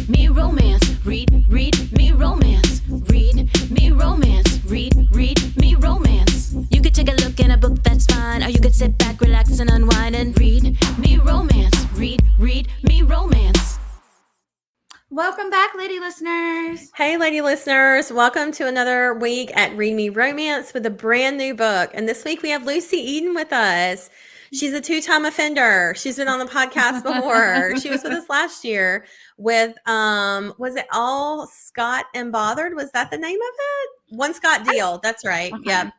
me romance. Read me romance. Read me romance. Read me romance. You could take a look in a book, that's fine. Or you could sit back, relax, and unwind and read me romance. Read me romance. Welcome back, lady listeners. Hey, lady listeners. Welcome to another week at Read Me Romance with a brand new book. And this week we have Lucy Eden with us. She's a two-time offender. She's been on the podcast before. She was with us last year with, was it All Scott and Bothered? Was that the name of it? One Scott Deal. That's right. Okay. Yeah.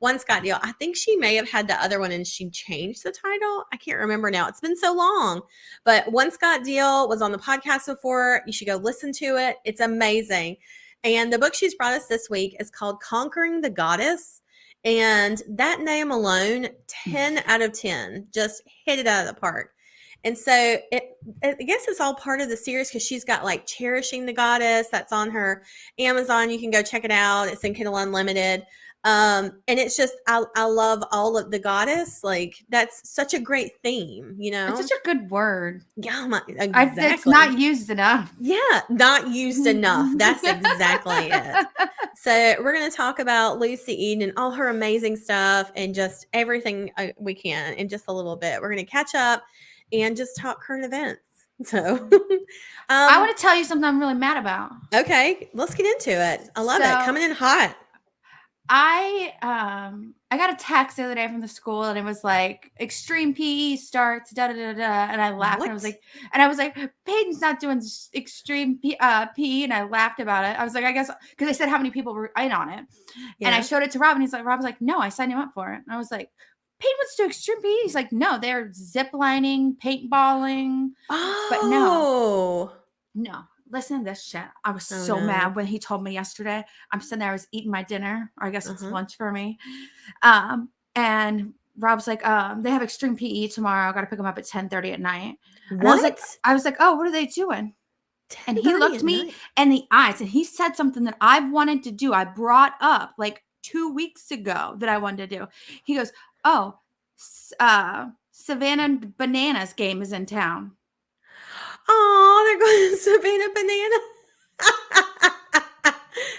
One Scott Deal. I think she may have had the other one and she changed the title. I can't remember now. It's been so long. But One Scott Deal was on the podcast before. You should go listen to it. It's amazing. And the book she's brought us this week is called Conquering the Goddess. And that name alone, 10 out of 10, just hit it out of the park. And so I guess it's all part of the series because she's got like Cherishing the Goddess. That's on her Amazon. You can go check it out. It's in Kindle Unlimited. And it's just, I love all of the goddess. Like that's such a great theme, you know? It's such a good word. Yeah, exactly. It's not used enough. Yeah, not used enough. That's exactly it. So we're going to talk about Lucy Eden and all her amazing stuff and just everything we can in just a little bit. We're going to catch up and just talk current events. So I want to tell you something I'm really mad about. Okay, let's get into it. I love it. Coming in hot. I got a text the other day from the school and it was like extreme PE starts and I laughed What? and I was like Peyton's not doing extreme PE and I laughed about it. I was like, I guess because they said how many people were in on it. Yeah. And I showed it to Rob and Rob was like, no, I signed him up for it. And I was like, Peyton wants to do extreme PE. He's like, no, they're zip lining, paintballing. Oh, But no. Listen to this shit. I was so mad when he told me yesterday. I'm sitting there, I was eating my dinner, or I guess it's lunch for me. And Rob's like, they have extreme PE tomorrow. I got to pick them up at 10:30 at night. And what? I was like, oh, what are they doing? And he looked me in the eyes and he said something that I've wanted to do. I brought up like 2 weeks ago that I wanted to do. He goes, oh, Savannah Bananas game is in town. Oh, they're going to Savannah Banana.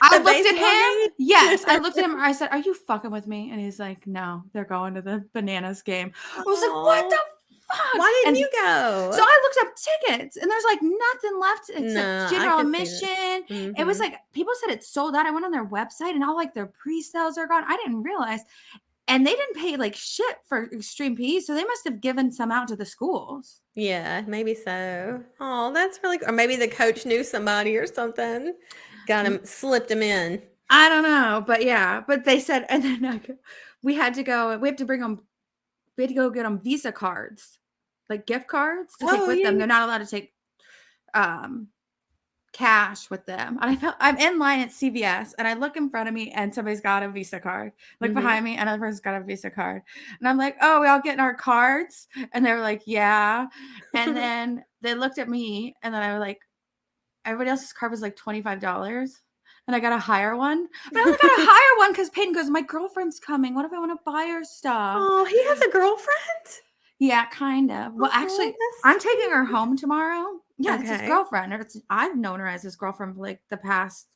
I looked at him. Yes, I looked at him. I said, "Are you fucking with me?" And he's like, "No, they're going to the Bananas game." I was like, "What the fuck? Why didn't you go?" So I looked up tickets, and there's like nothing left except general admission. Mm-hmm. It was like people said it's sold out. I went on their website, and all like their pre-sales are gone. I didn't realize. And they didn't pay like shit for extreme PE, so they must have given some out to the schools. Yeah, maybe so. Oh, that's really cool. Or maybe the coach knew somebody or something. Got him, slipped him in. I don't know, but yeah. But they said, and then we had to go get them Visa cards, like gift cards to take with them. They're not allowed to take cash with them. And I'm in line at CVS and I look in front of me and somebody's got a Visa card. Look behind me, another person's got a Visa card. And I'm like, oh, we all getting our cards? And they were like, yeah. And then they looked at me and then I was like, everybody else's card was like $25. And I got a higher one. But I only got a higher one because Peyton goes, my girlfriend's coming. What if I want to buy her stuff? Oh, he has a girlfriend? Yeah, kind of. Well, actually, I'm taking her home tomorrow. Yeah, it's his girlfriend. I've known her as his girlfriend for like the past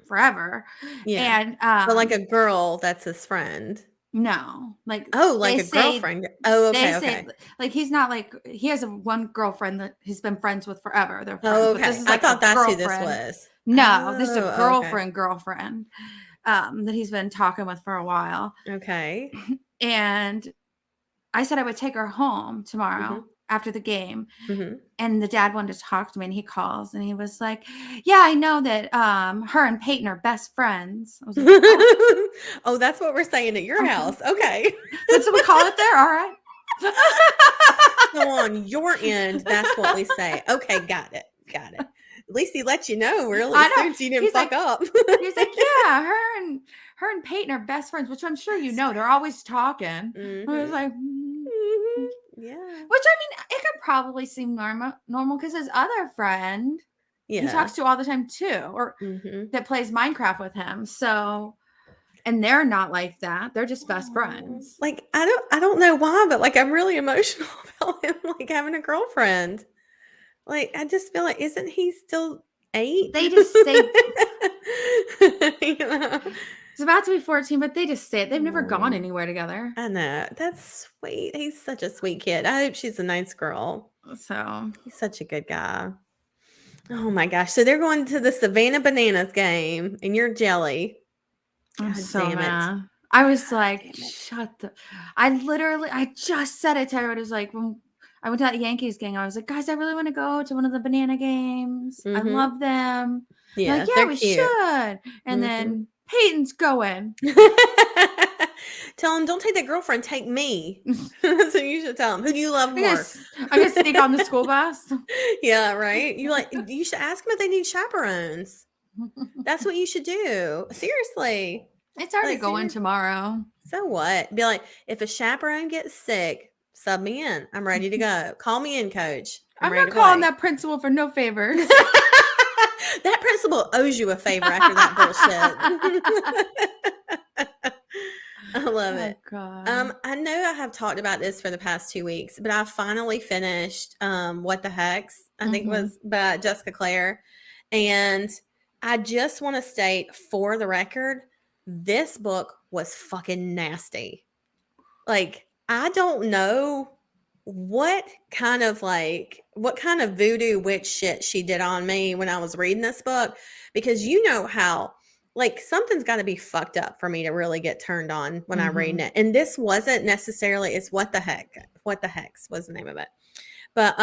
forever. Yeah. And but like a girl that's his friend. No. Like a girlfriend. Oh, okay. Say, like he's not like he has one girlfriend that he's been friends with forever. They're friends. Oh, okay. This is like I thought that's who this was. No, this is a girlfriend that he's been talking with for a while. Okay. And I said I would take her home tomorrow after the game. And the dad wanted to talk to me and he calls and he was like, yeah, I know that her and Peyton are best friends. I was like, oh. Oh, that's what we're saying at your house. Okay. That's what we call it there. All right. So on your end, that's what we say. Okay. Got it. At least he let you know really soon so you didn't fuck up. He's like, yeah, her and Peyton are best friends, which I'm sure you know. They're always talking. I was like, yeah. Which I mean, it could probably seem normal because his other friend, he talks to all the time too, or that plays Minecraft with him. So, and they're not like that. They're just best friends. Like I don't know why, but like I'm really emotional about him like having a girlfriend. Like, I just feel like, isn't he still 8? They just stay. You know? It's about to be 14, but they just stay. They've never gone Aw. anywhere together. I know. That's sweet. He's such a sweet kid. I hope she's a nice girl. So He's such a good guy. Oh my gosh. So they're going to the Savannah Bananas game and you're jelly. I'm God so damn it. mad. I was like, Damn it. shut the. I just said it to everyone. It was like, when I went to that Yankees game, I was like, guys, I really want to go to one of the banana games. I Mhm. love them. They're Yeah, like, yeah, they're we cute. should. And then Peyton's going. Tell him, don't take that girlfriend, take me. That's what you should tell him. Who do you love more? I'm gonna sneak on the school bus. Yeah, right. You should ask them if they need chaperones. That's what you should do. Seriously. It's already Like, going tomorrow. So what? Be like, if a chaperone gets sick, sub me in. I'm ready to go. Call me in, coach. I'm ready not to calling play. that principal for no favors. That principal owes you a favor after that bullshit. I love it. God. I know I have talked about this for the past 2 weeks, but I finally finished What the Hex, I think it was by Jessica Clare. And I just want to state for the record, this book was fucking nasty. Like, I don't know what kind of voodoo witch shit she did on me when I was reading this book, because you know how like something's got to be fucked up for me to really get turned on when I'm reading it. And this wasn't necessarily, it's What the Hex was the name of it. But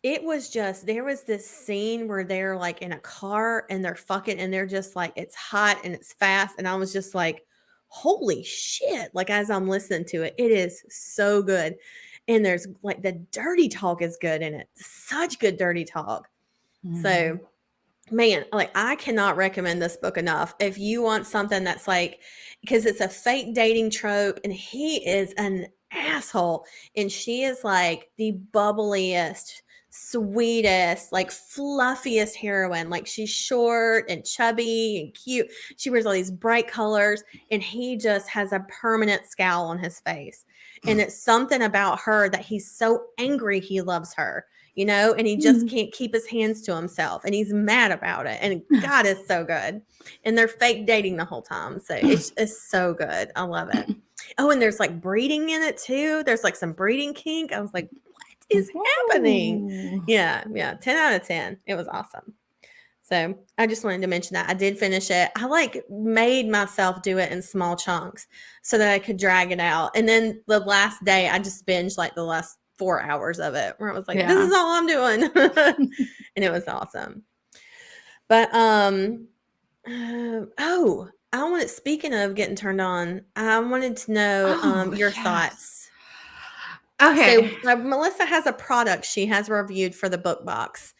it was just, there was this scene where they're like in a car and they're fucking and they're just like, it's hot and it's fast. And I was just like, holy shit. Like as I'm listening to it, it is so good. And there's like the dirty talk is good in it. Such good dirty talk. So man, like I cannot recommend this book enough. If you want something that's like, because it's a fake dating trope and he is an asshole and she is like the bubbliest, sweetest, like fluffiest heroine. Like she's short and chubby and cute. She wears all these bright colors and he just has a permanent scowl on his face. And it's something about her that he's so angry he loves her, you know, and he just can't keep his hands to himself and he's mad about it. And God is so good. And they're fake dating the whole time. So it's so good. I love it. Oh, and there's like breeding in it too. There's like some breeding kink. I was like, what is happening? Yeah. 10 out of 10. It was awesome. So I just wanted to mention that. I did finish it. I like made myself do it in small chunks so that I could drag it out. And then the last day I just binged like the last 4 hours of it where I was like, this is all I'm doing. And it was awesome. But, speaking of getting turned on, I wanted to know your thoughts. Okay. So Melissa has a product she has reviewed for the book box.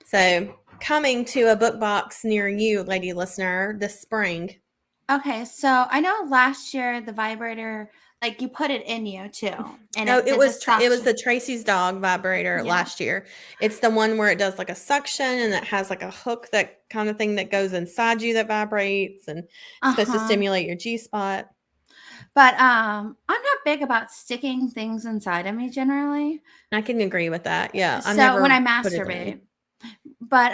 So coming to a book box near you, lady listener, this spring. Okay, so I know last year the vibrator, like you put it in you too, and it was the Tracy's dog vibrator last year. It's the one where it does like a suction and it has like a hook, that kind of thing that goes inside you that vibrates and supposed to stimulate your G-spot. But I'm not big about sticking things inside of me generally. I can agree with that. Yeah, so when I masturbate, but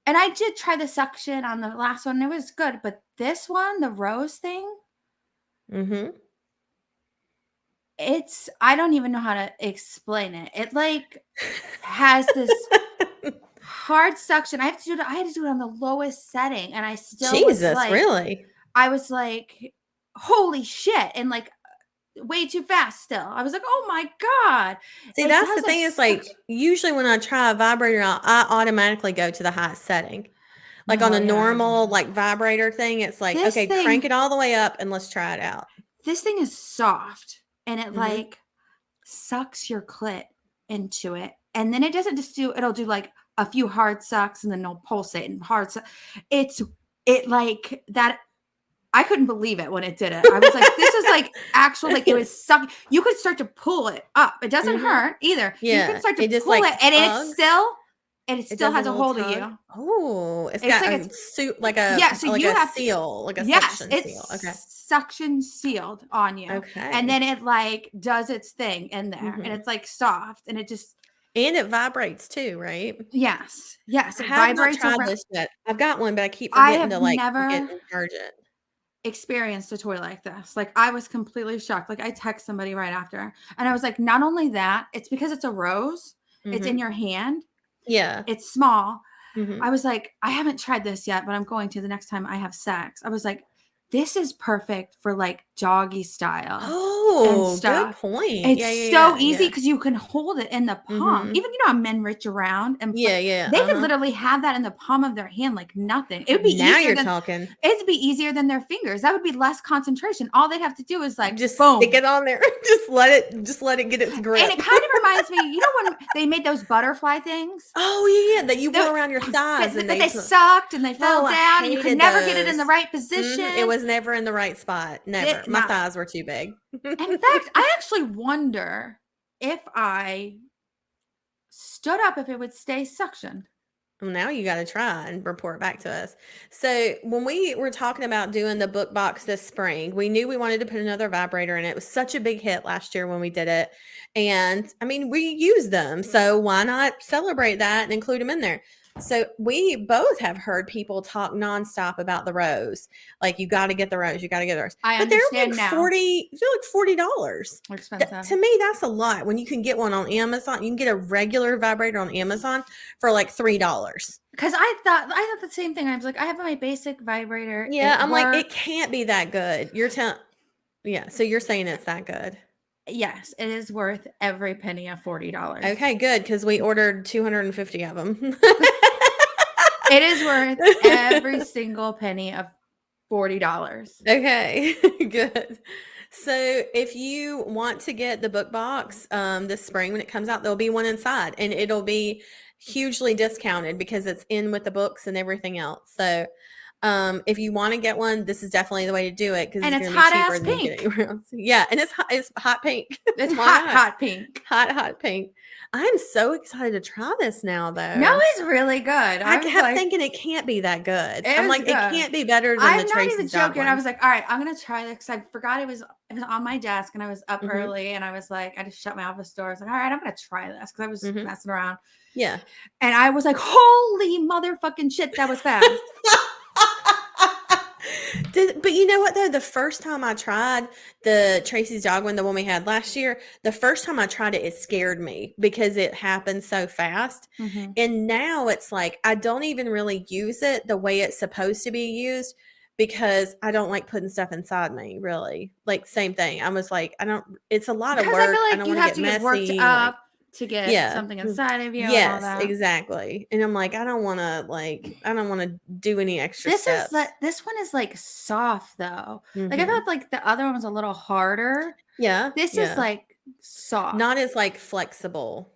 and I did try the suction on the last one. It was good. But this one, the rose thing, I don't even know how to explain it. It like has this hard suction. I had to do it on the lowest setting. And I still really? I was like, holy shit. And like way too fast still. I was like, oh my God. See, that's the thing is like, usually when I try a vibrator, I automatically go to the highest setting. Like on a normal like vibrator thing, it's like, crank it all the way up and let's try it out. This thing is soft and it like sucks your clit into it. And then it doesn't just it'll do like a few hard sucks and then it'll pulsate and hard suck. It like that. I couldn't believe it when it did it. I was like, this is like actual, like it was sucking. You could start to pull it up. It doesn't hurt either. Yeah. You can start to pull it and it still has a hold of you. Oh, it's got like a suit, like a seal, like a suction seal. Okay. Suction sealed on you. Okay. And then it like does its thing in there and it's like soft and it just, And it vibrates too, right? Yes. Yes. I It have not vibrates tried around. this yet. I've got one, but I keep I forgetting to have like hook it never and charge it. experienced a toy like this. Like, I was completely shocked. Like, I text somebody right after, and I was like, not only that, it's because it's a rose, it's in Mhm. your hand, Yeah. it's small. Mhm. I was like, I haven't tried this yet, but I'm going to the next time I have sex. I was like, this is perfect for like doggy style and Oh, good stuff. point. It's Yeah, yeah, so yeah, easy yeah. because you can hold it in the palm. Mhm. Even how men reach around and Yeah, yeah, they could uh-huh. literally have that in the palm of their hand like nothing. It would be Now easier you're than talking. it'd be easier than their fingers. That would be less concentration. All they'd have to do is like Just stick boom. it on there. Just let it get its And grip. it kind of reminds me, you know, when they made those butterfly things? Oh, yeah, yeah, that you Tho- wore around your thighs and but they they sucked and they fell Oh, I down and you could hated never get it in the those. right It position. was never in the right spot. Never. My Now, thighs were too big. in fact, I actually wonder if I stood up if it would stay suctioned. Well, now you got to try and report back to us. So, when we were talking about doing the book box this spring, we knew we wanted to put another vibrator in it. It was such a big hit last year when we did it. And I mean, we used them. So, why not celebrate that and include them in there? So, we both have heard people talk nonstop about the rose. Like, you got to get the rose, you got to get the rose. I But they're like understand now. 40, they're like $40. Expensive. To me, that's a lot. When you can get one on Amazon, you can get a regular vibrator on Amazon for like $3. Because I thought the same thing. I was like, I have my basic vibrator. Yeah, I'm like, it works. can't be that good. You're telling, yeah. So you're saying it's that good? Yes, it is worth every penny of $40. Okay, good, because we ordered 250 of them. It is worth every single penny of $40. Okay, good. So if you want to get the book box this spring when it comes out, there'll be one inside, and it'll be hugely discounted because it's in with the books and everything else. So if you want to get one, this is definitely the way to do it because And it's it's going to be hot cheaper ass than you get anywhere else. Yeah, and it's hot pink. It's Why hot, not? hot pink. Hot pink. I'm so excited to try this now, though. No, it's really good. I was kept like, thinking it can't be that good. It I'm was like, it good. can't be better than I'm the not Tracy's even Dog joking. one. I was like, all right, I'm gonna try this because I forgot it was on my desk and I was up Mhm. early and I was like, I just shut my office door. I was like, all right, I'm gonna try this because I was Mhm. messing around. Yeah. And I was like, holy motherfucking shit, that was fast. But you know what though? The first time I tried the Tracy's Dog one, the one we had last year, the first time I tried it, it scared me because it happened so fast. Mhm. And now it's like I don't even really use it the way it's supposed to be used because I don't like putting stuff inside me, really. Like same thing. I was like, I don't it's a lot of Because work. I feel I like don't you want have to to get get worked messy. up to get Yeah. something inside of you and all Yes, that. exactly. And I'm like, I don't want to do any extra steps. This one is like soft though. Like I Mhm. felt like the other one was a little harder. Yeah. This is Yeah. like soft. Not as like flexible.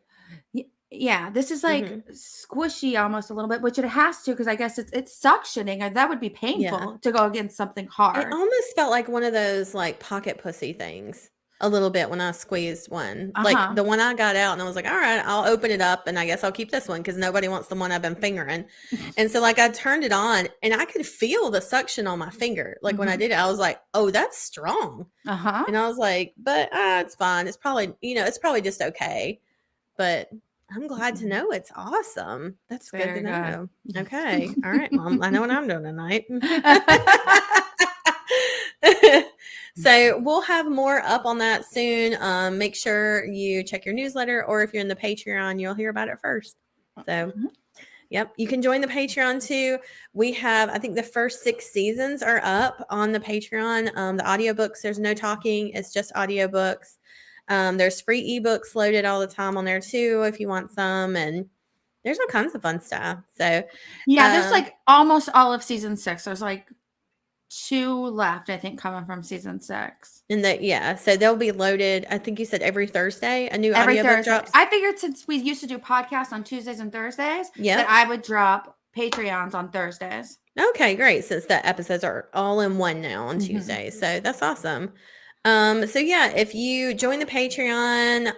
Yeah, this is like Mhm. squishy almost a little bit, which it has to because I guess it's suctioning, and that would be Yeah. painful to go against something It hard. almost felt like one of those like pocket pussy things a little bit when I squeezed one. Like Uh-huh. the one I got out and I was like, all right, I'll open it up and I guess I'll keep this one because nobody wants the one I've been fingering. And so like I turned it on and I could feel the suction on my finger. Like when I Mhm. did it, I was like, oh, that's strong. Uh-huh. And I was like, but it's fine. It's probably, it's probably just okay. But I'm glad to know it's awesome. That's good to Very good. know. Okay. All right. Well, I know what I'm doing tonight. So we'll have more up on that soon. Make sure you check your newsletter, or if you're in the Patreon, you'll hear about it first. So Mhm. yep, you can join the Patreon too. We have, I think the first 6 seasons are up on the Patreon. The audiobooks, there's no talking, it's just audiobooks. There's free ebooks loaded all the time on there too if you want some, and there's all kinds of fun stuff. So Yeah, there's like almost all of season 6. There's like 2 left, I think, coming from season 6. so they'll be loaded. I think you said every Thursday a new Every audiobook Thursday. drops. I figured since we used to do podcasts on Tuesdays and Thursdays, Yeah. that I would drop Patreons on Thursdays. Okay, great. Since the episodes are all in one now on Mhm. Tuesday. So that's awesome. So yeah, if you join the Patreon,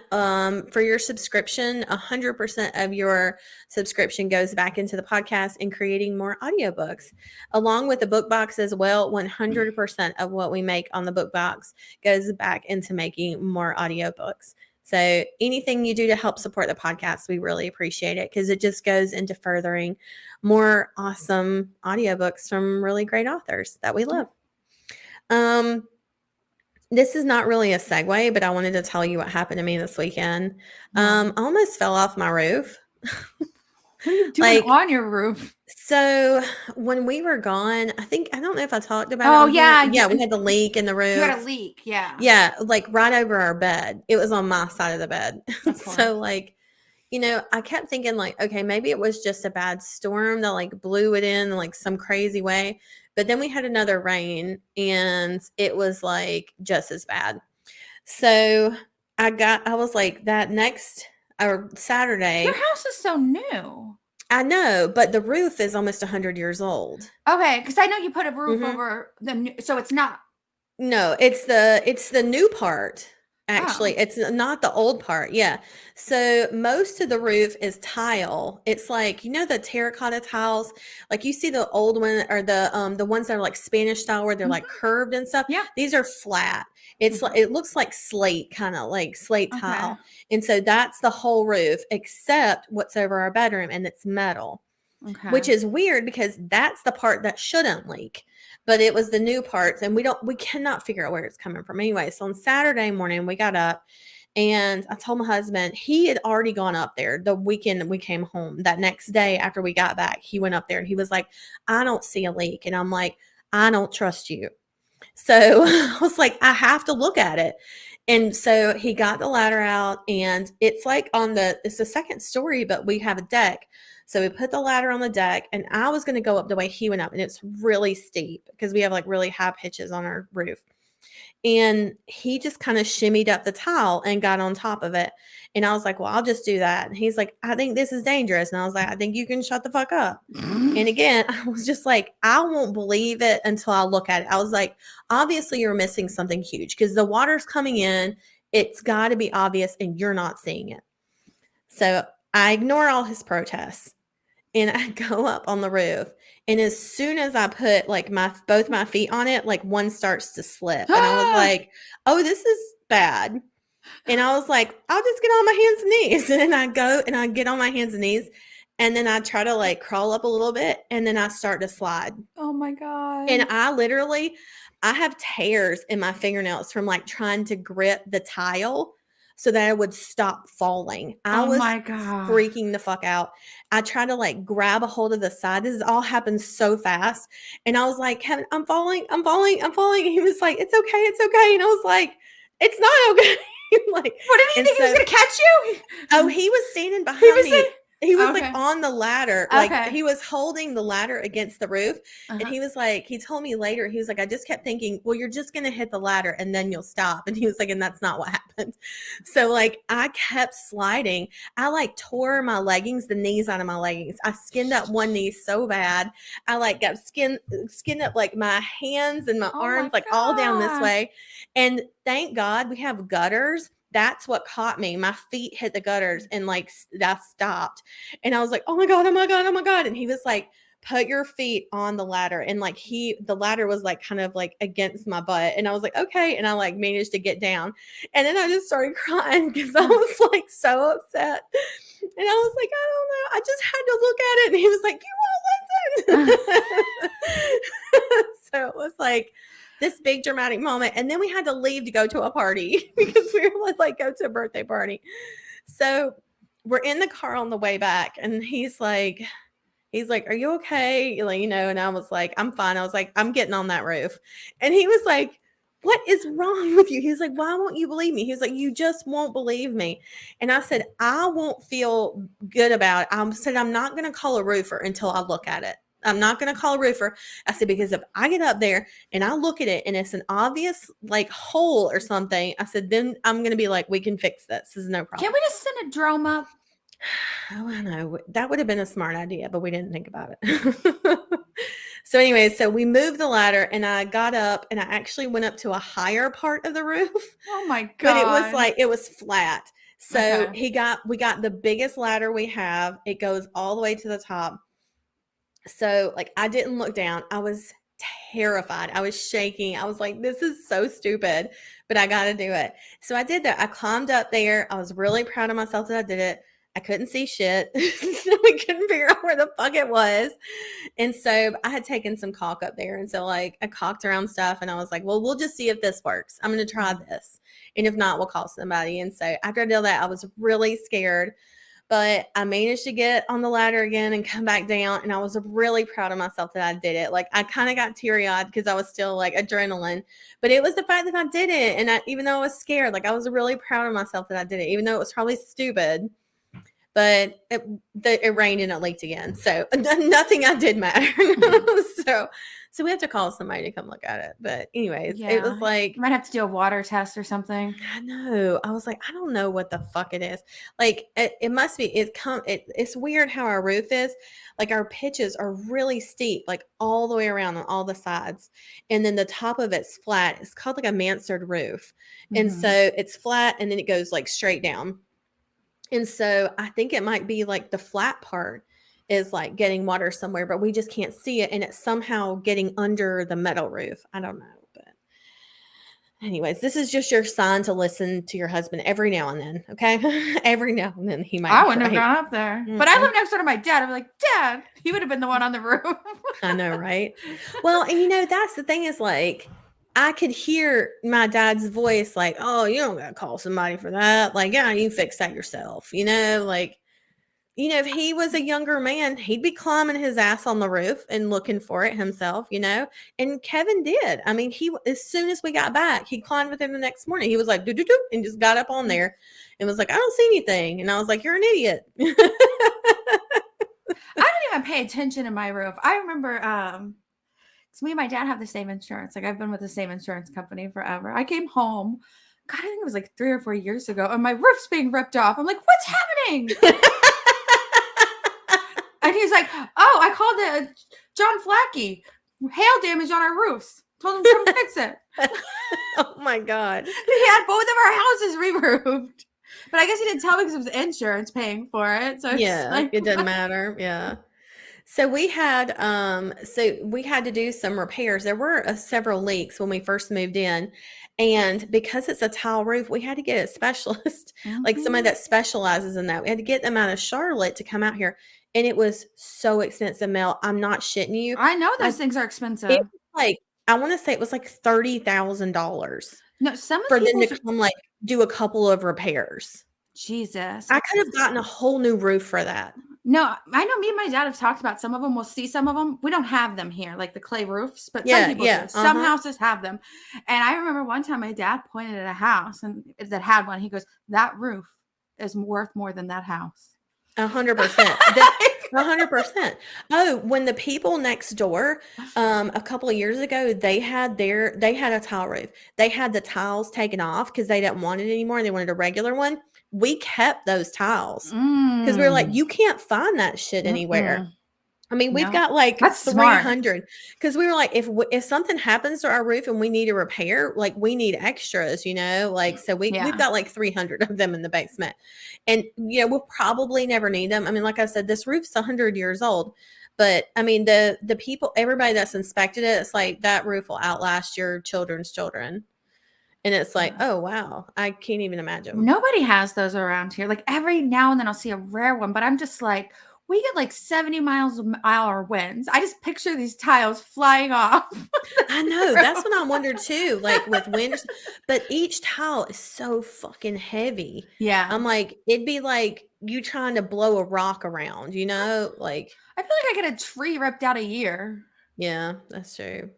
for your subscription, 100% of your subscription goes back into the podcast and creating more audiobooks. Along with the book box as well, 100% of what we make on the book box goes back into making more audiobooks. So anything you do to help support the podcast, we really appreciate it because it just goes into furthering more awesome audiobooks from really great authors that we love. This is not really a segue, but I wanted to tell you what happened to me this weekend. I almost fell off my roof. What are you doing on your roof? So when we were gone, I don't know if I talked about Oh, it. yeah. Yeah, we had the leak in the roof. You had a leak, yeah. Yeah, like right over our bed. It was on my side of the bed. So like, I kept thinking like, okay, maybe it was just a bad storm that like blew it in like some crazy way. But then we had another rain and it was like just as bad. So I was like that next or Saturday. Your house is so new. I know, but the roof is almost 100 years old. Okay, because I know you put a roof over the new, so it's not. No, it's the new part. Actually, it's not the old part. Yeah. So most of the roof is tile. It's like, the terracotta tiles, like you see the old one or the ones that are like Spanish style where they're like curved and stuff. Yeah. These are flat. It's like it looks like slate, kind of like slate tile. And so that's the whole roof except what's over our bedroom and it's metal. Okay. Which is weird because that's the part that shouldn't leak. But it was the new parts and we cannot figure out where it's coming from anyway. So on Saturday morning, we got up and I told my husband, he had already gone up there the weekend we came home. That next day after we got back, he went up there and he was like, I don't see a leak. And I'm like, I don't trust you. So I was like, I have to look at it. And so he got the ladder out and it's like it's the second story, but we have a deck. So we put the ladder on the deck and I was going to go up the way he went up and it's really steep because we have like really high pitches on our roof. And he just kind of shimmied up the tile and got on top of it. And I was like, well, I'll just do that. And he's like, I think this is dangerous. And I was like, I think you can shut the fuck up. And again, I was just like, I won't believe it until I look at it. I was like, obviously you're missing something huge because the water's coming in. It's got to be obvious and you're not seeing it. So I ignore all his protests. And I go up on the roof. And as soon as I put like both my feet on it, like one starts to slip. And I was like, oh, this is bad. And I was like, I'll just get on my hands and knees. And then I go and I get on my hands and knees. And then I try to like crawl up a little bit. And then I start to slide. Oh my God. And I have tears in my fingernails from like trying to grip the tile so that I would stop falling. I was freaking the fuck out. I tried to like grab a hold of the side. This has all happened so fast. And I was like, Kevin, I'm falling. And he was like, it's okay. And I was like, it's not okay. Like, what did he think he was going to catch you? Oh, he was standing behind me. He was like on the ladder, like he was holding the ladder against the roof. And he was like, he told me later, he was like, I just kept thinking, well, you're just going to hit the ladder and then you'll stop. And he was like, and that's not what happened. So like, I kept sliding. I like tore my leggings, the knees out of my leggings. I skinned up one knee so bad. I like got skinned up like my hands and my arms, like all down this way. And thank God we have gutters. That's what caught me. My feet hit the gutters and like that stopped. And I was like, oh my God. And he was like, put your feet on the ladder. And like the ladder was like kind of like against my butt. And I was like, okay. And I like managed to get down. And then I just started crying because I was like so upset. And I was like, I don't know. I just had to look at it. And he was like, you won't listen. So it was like this big dramatic moment. And then we had to leave to go to a party because we were like go to a birthday party. So we're in the car on the way back and he's like, are you okay? Like, and I was like, I'm fine. I was like, I'm getting on that roof. And he was like, what is wrong with you? He was like, why won't you believe me? He was like, you just won't believe me. And I said, I won't feel good about it. I said, I'm not going to call a roofer until I look at it. I'm not going to call a roofer. I said, because if I get up there and I look at it and it's an obvious like hole or something, I said, then I'm going to be like, we can fix this. This is no problem. Can't we just send a drone up? Oh, I know. That would have been a smart idea, but we didn't think about it. So anyway, so we moved the ladder and I got up and I actually went up to a higher part of the roof. Oh my God. But it was flat. So we got the biggest ladder we have. It goes all the way to the top. So like I didn't look down. I was terrified. I was shaking. I was like, this is so stupid, but I got to do it. So I did that. I climbed up there. I was really proud of myself that I did it. I couldn't see shit. We couldn't figure out where the fuck it was. And so I had taken some caulk up there. And so like I caulked around stuff and I was like, well, we'll just see if this works. I'm going to try this. And if not, we'll call somebody. And so after I did that, I was really scared, but I managed to get on the ladder again and come back down. And I was really proud of myself that I did it. Like I kind of got teary eyed because I was still like adrenaline, but it was the fact that I did it. And even though I was scared, like I was really proud of myself that I did it, even though it was probably stupid. But it rained and it leaked again. So nothing I did matter. So we have to call somebody to come look at it. But anyways, it was like. You might have to do a water test or something. I know. I was like, I don't know what the fuck it is. Like it must be, it's weird how our roof is. Like our pitches are really steep, like all the way around on all the sides. And then the top of it's flat. It's called like a mansard roof. And so it's flat and then it goes like straight down. And so I think it might be like the flat part is like getting water somewhere, but we just can't see it. And it's somehow getting under the metal roof. I don't know. But anyways, this is just your sign to listen to your husband every now and then. Okay. Every now and then he might. I wouldn't have gone up there, but I live next door to my dad. I'm like, Dad, he would have been the one on the roof. I know. Right. Well, and that's the thing is like, I could hear my dad's voice like, oh, you don't got to call somebody for that. Like, yeah, you fix that yourself. Like, if he was a younger man, he'd be climbing his ass on the roof and looking for it himself, and Kevin did. I mean, as soon as we got back, he climbed with him the next morning. He was like, do, and just got up on there and was like, I don't see anything. And I was like, you're an idiot. I don't even pay attention to my roof. I remember, so me and my dad have the same insurance. Like I've been with the same insurance company forever. I came home, God, I think it was like 3 or 4 years ago, and my roof's being ripped off. I'm like, what's happening? And he's like, oh, I called John Flackey. Hail damage on our roofs. Told him to come fix it. Oh my God. He had both of our houses re-roofed. But I guess he didn't tell me because it was insurance paying for it. So it doesn't matter. Yeah. So we had to do some repairs. There were several leaks when we first moved in, and because it's a tile roof, we had to get a specialist, like somebody that specializes in that. We had to get them out of Charlotte to come out here, and it was so expensive, Mel. I'm not shitting you. I know those things are expensive. It was like I want to say it was like $30,000. No, some for them to come like do a couple of repairs. Jesus, I could have gotten a whole new roof for that. No, I know me and my dad have talked about some of them. We'll see some of them. We don't have them here, like the clay roofs, but some people do. Some houses have them. And I remember one time my dad pointed at a house and that had one. He goes, that roof is worth more than that house. 100%. 100%. Oh, when the people next door, a couple of years ago, they had a tile roof. They had the tiles taken off because they didn't want it anymore. They wanted a regular one. We kept those tiles because we were like, you can't find that shit anywhere. I mean, we've got like that's 300 because we were like, if something happens to our roof and we need a repair, like we need extras, like, so we've got like 300 of them in the basement, and we'll probably never need them. I mean, like I said, this roof's 100 years old, but I mean, the people, everybody that's inspected it, it's like that roof will outlast your children's children. And it's like, oh, wow, I can't even imagine. Nobody has those around here. Like every now and then I'll see a rare one, but I'm just like, we get like 70 miles an hour winds. I just picture these tiles flying off. I know. That's what I wondered too, like with wind. But each tile is so fucking heavy. Yeah. I'm like, it'd be like you trying to blow a rock around, like. I feel like I get a tree ripped out a year. Yeah, that's true.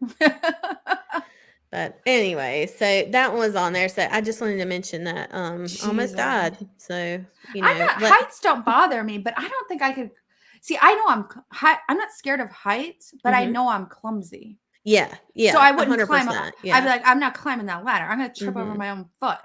But anyway, so that one was on there. So I just wanted to mention that almost died. So, heights don't bother me, but I don't think I could. See, I know I'm not scared of heights, but I know I'm clumsy. Yeah. Yeah. So I wouldn't 100%, climb up. Yeah. I'd be like, I'm not climbing that ladder. I'm going to trip over my own foot.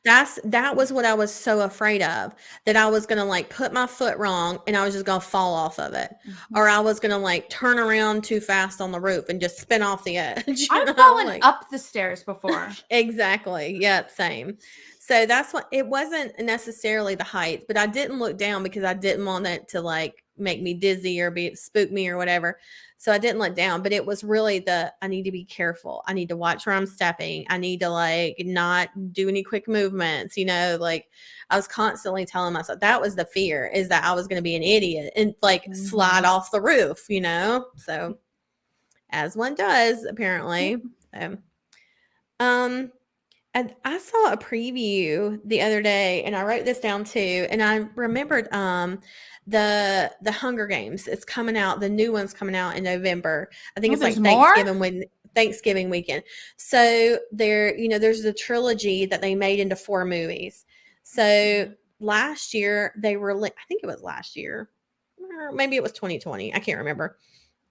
That was what I was so afraid of, that I was going to like put my foot wrong and I was just going to fall off of it. Or I was going to like turn around too fast on the roof and just spin off the edge. I've fallen up the stairs before. Exactly. Yeah. Same. So that's what, it wasn't necessarily the height, but I didn't look down because I didn't want it to like make me dizzy or spook me or whatever. So I didn't let down, but it was really I need to be careful. I need to watch where I'm stepping. I need to like not do any quick movements, like I was constantly telling myself that was the fear, is that I was going to be an idiot and like slide off the roof, so as one does apparently. So, and I saw a preview the other day, and I wrote this down too. And I remembered the Hunger Games. It's coming out. The new one's coming out in November. I think it's like Thanksgiving weekend. So there's the trilogy that they made into 4 movies. So last year I think it was last year, or maybe it was 2020. I can't remember.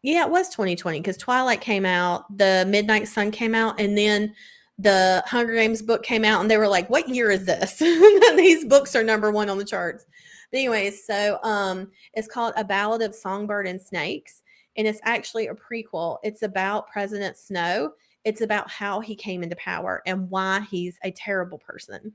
Yeah, it was 2020 because Twilight came out, the Midnight Sun came out, and then the Hunger Games book came out, and they were like, what year is this? These books are number 1 on the charts. But anyways, so it's called A Ballad of Songbird and Snakes, and it's actually a prequel. It's about President Snow. It's about how he came into power and why he's a terrible person.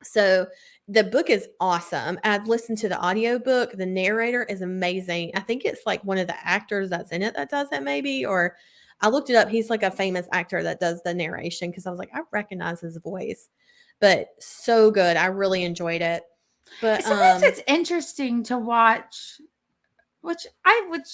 So the book is awesome. I've listened to the audiobook. The narrator is amazing. I think it's like one of the actors that's in it that does it maybe, or I looked it up. He's like a famous actor that does the narration because I was like, I recognize his voice. But so good. I really enjoyed it. But sometimes it's interesting to watch, which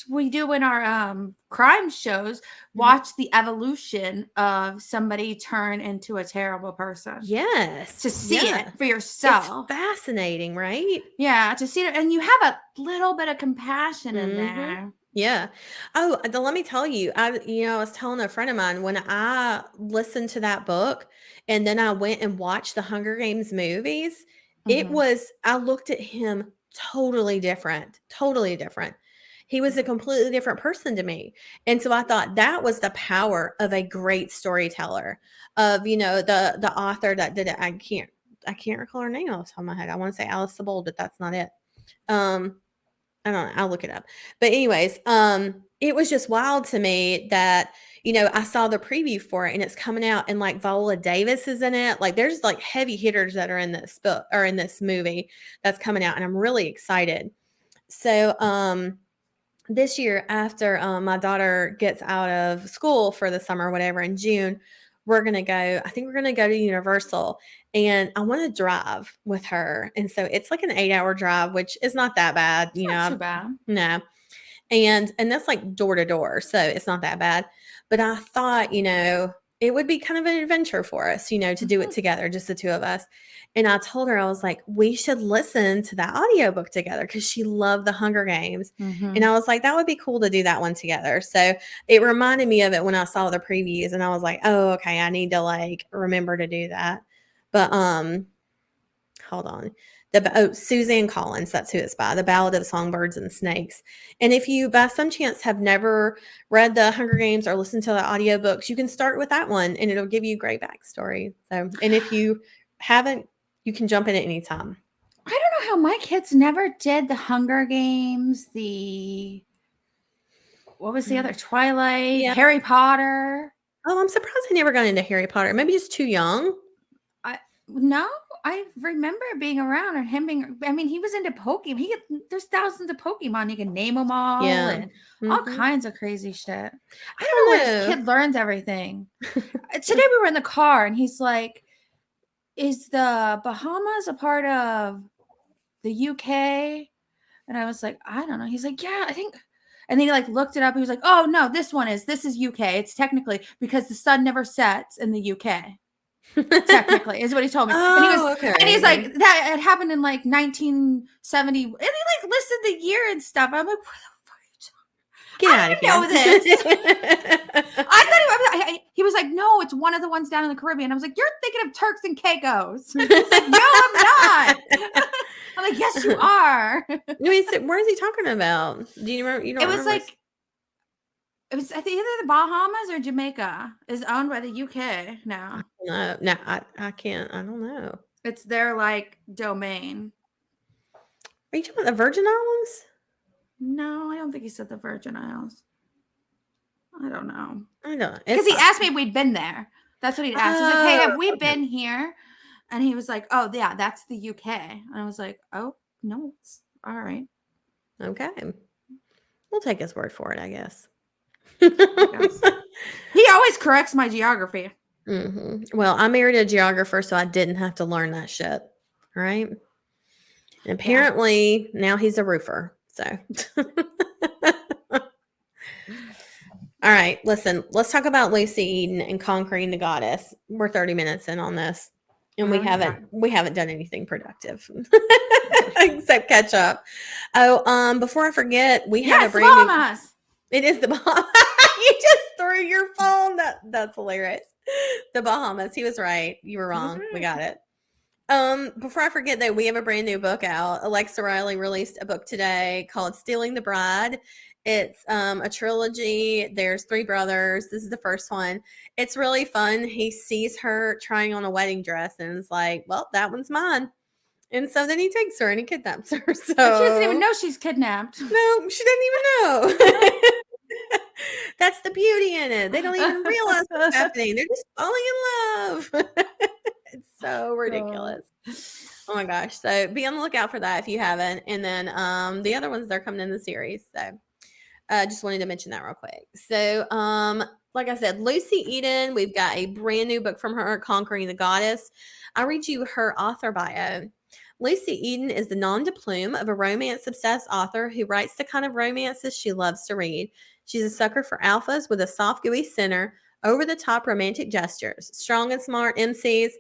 we do in our crime shows, watch the evolution of somebody turn into a terrible person. Yes. To see it for yourself. It's fascinating, right? Yeah, to see it. And you have a little bit of compassion in there. Yeah. Oh, let me tell you, I was telling a friend of mine, when I listened to that book and then I went and watched the Hunger Games movies, I looked at him totally different. He was a completely different person to me. And so I thought that was the power of a great storyteller, of, the author that did it. I can't recall her name off the top of my head. I want to say Alice Sebold, but that's not it. I don't know. I'll look it up. But anyways, it was just wild to me that, I saw the preview for it and it's coming out and like Viola Davis is in it. Like there's like heavy hitters that are in this book or in this movie that's coming out, and I'm really excited. So, this year after my daughter gets out of school for the summer or whatever in June, I think we're going to go to Universal, and I want to drive with her. And so it's like an 8-hour drive, which is not that bad. Not too bad. No. And that's like door to door. So it's not that bad. But I thought, it would be kind of an adventure for us, to do it together, just the two of us. And I told her, I was like, we should listen to that audiobook together because she loved the Hunger Games. And I was like, that would be cool to do that one together. So it reminded me of it when I saw the previews, and I was like, oh, okay, I need to like remember to do that. But hold on. Suzanne Collins, that's who it's by, The Ballad of Songbirds and Snakes. And if you by some chance have never read the Hunger Games or listened to the audiobooks, you can start with that one and it'll give you a great backstory. So, and if you haven't, you can jump in at any time. I don't know how my kids never did the Hunger Games, what was the other? Twilight, Harry Potter. Oh, I'm surprised I never got into Harry Potter. Maybe just too young. No, I remember being around and him being, he was into Pokemon. There's thousands of Pokemon. You can name them all and all kinds of crazy shit. I don't know where this kid learns everything. Today we were in the car and he's like, is the Bahamas a part of the UK? And I was like, I don't know. He's like, yeah, I think. And then he like looked it up. He was like, oh no, this is UK. It's technically because the sun never sets in the UK. Technically is what he told me. And he's like, that it happened in like 1970, and he like listed the year and stuff. I'm like, what the fuck? Get out of here. I know this. I thought he was like, no, it's one of the ones down in the Caribbean. I was like, you're thinking of Turks and Caicos. And he's like, no, I'm not. I'm like, yes, you are. Where is he talking about? Do you remember? You don't. It was like. It was, I think, either the Bahamas or Jamaica is owned by the UK now. No, I can't. I don't know. It's their like domain. Are you talking about the Virgin Islands? No, I don't think he said the Virgin Islands. I don't know. I don't. Because he asked me if we'd been there. That's what he'd asked. He's like, hey, have we been here? And he was like, oh, yeah, that's the UK. And I was like, oh, no, it's all right. Okay. We'll take his word for it, I guess. He always corrects my geography. Well, I married a geographer, so I didn't have to learn that shit. Right? And apparently now he's a roofer. So all right, listen, let's talk about Lucy Eden and conquering the goddess. We're 30 minutes in on this. And we haven't done anything productive except catch up. Oh, before I forget, we have a brand new. It is the Bahamas. You just threw your phone. That's hilarious. The Bahamas. He was right. You were wrong. We got it. Before I forget though, we have a brand new book out. Alexa Riley released a book today called Stealing the Bride. It's a trilogy. There's 3 brothers. This is the first one. It's really fun. He sees her trying on a wedding dress and is like, well, that one's mine. And so then he takes her and he kidnaps her. So but she doesn't even know she's kidnapped. No, she doesn't even know. That's the beauty in it. They don't even realize what's happening. They're just falling in love. It's so ridiculous. Oh my gosh. So be on the lookout for that if you haven't. And then the other ones, they're coming in the series. So just wanted to mention that real quick. So like I said, Lucy Eden, we've got a brand new book from her, Conquering the Goddess. I'll read you her author bio. Lucy Eden is the nom de plume of a romance-obsessed author who writes the kind of romances she loves to read. She's a sucker for alphas with a soft, gooey center, over-the-top romantic gestures, strong and smart MCs,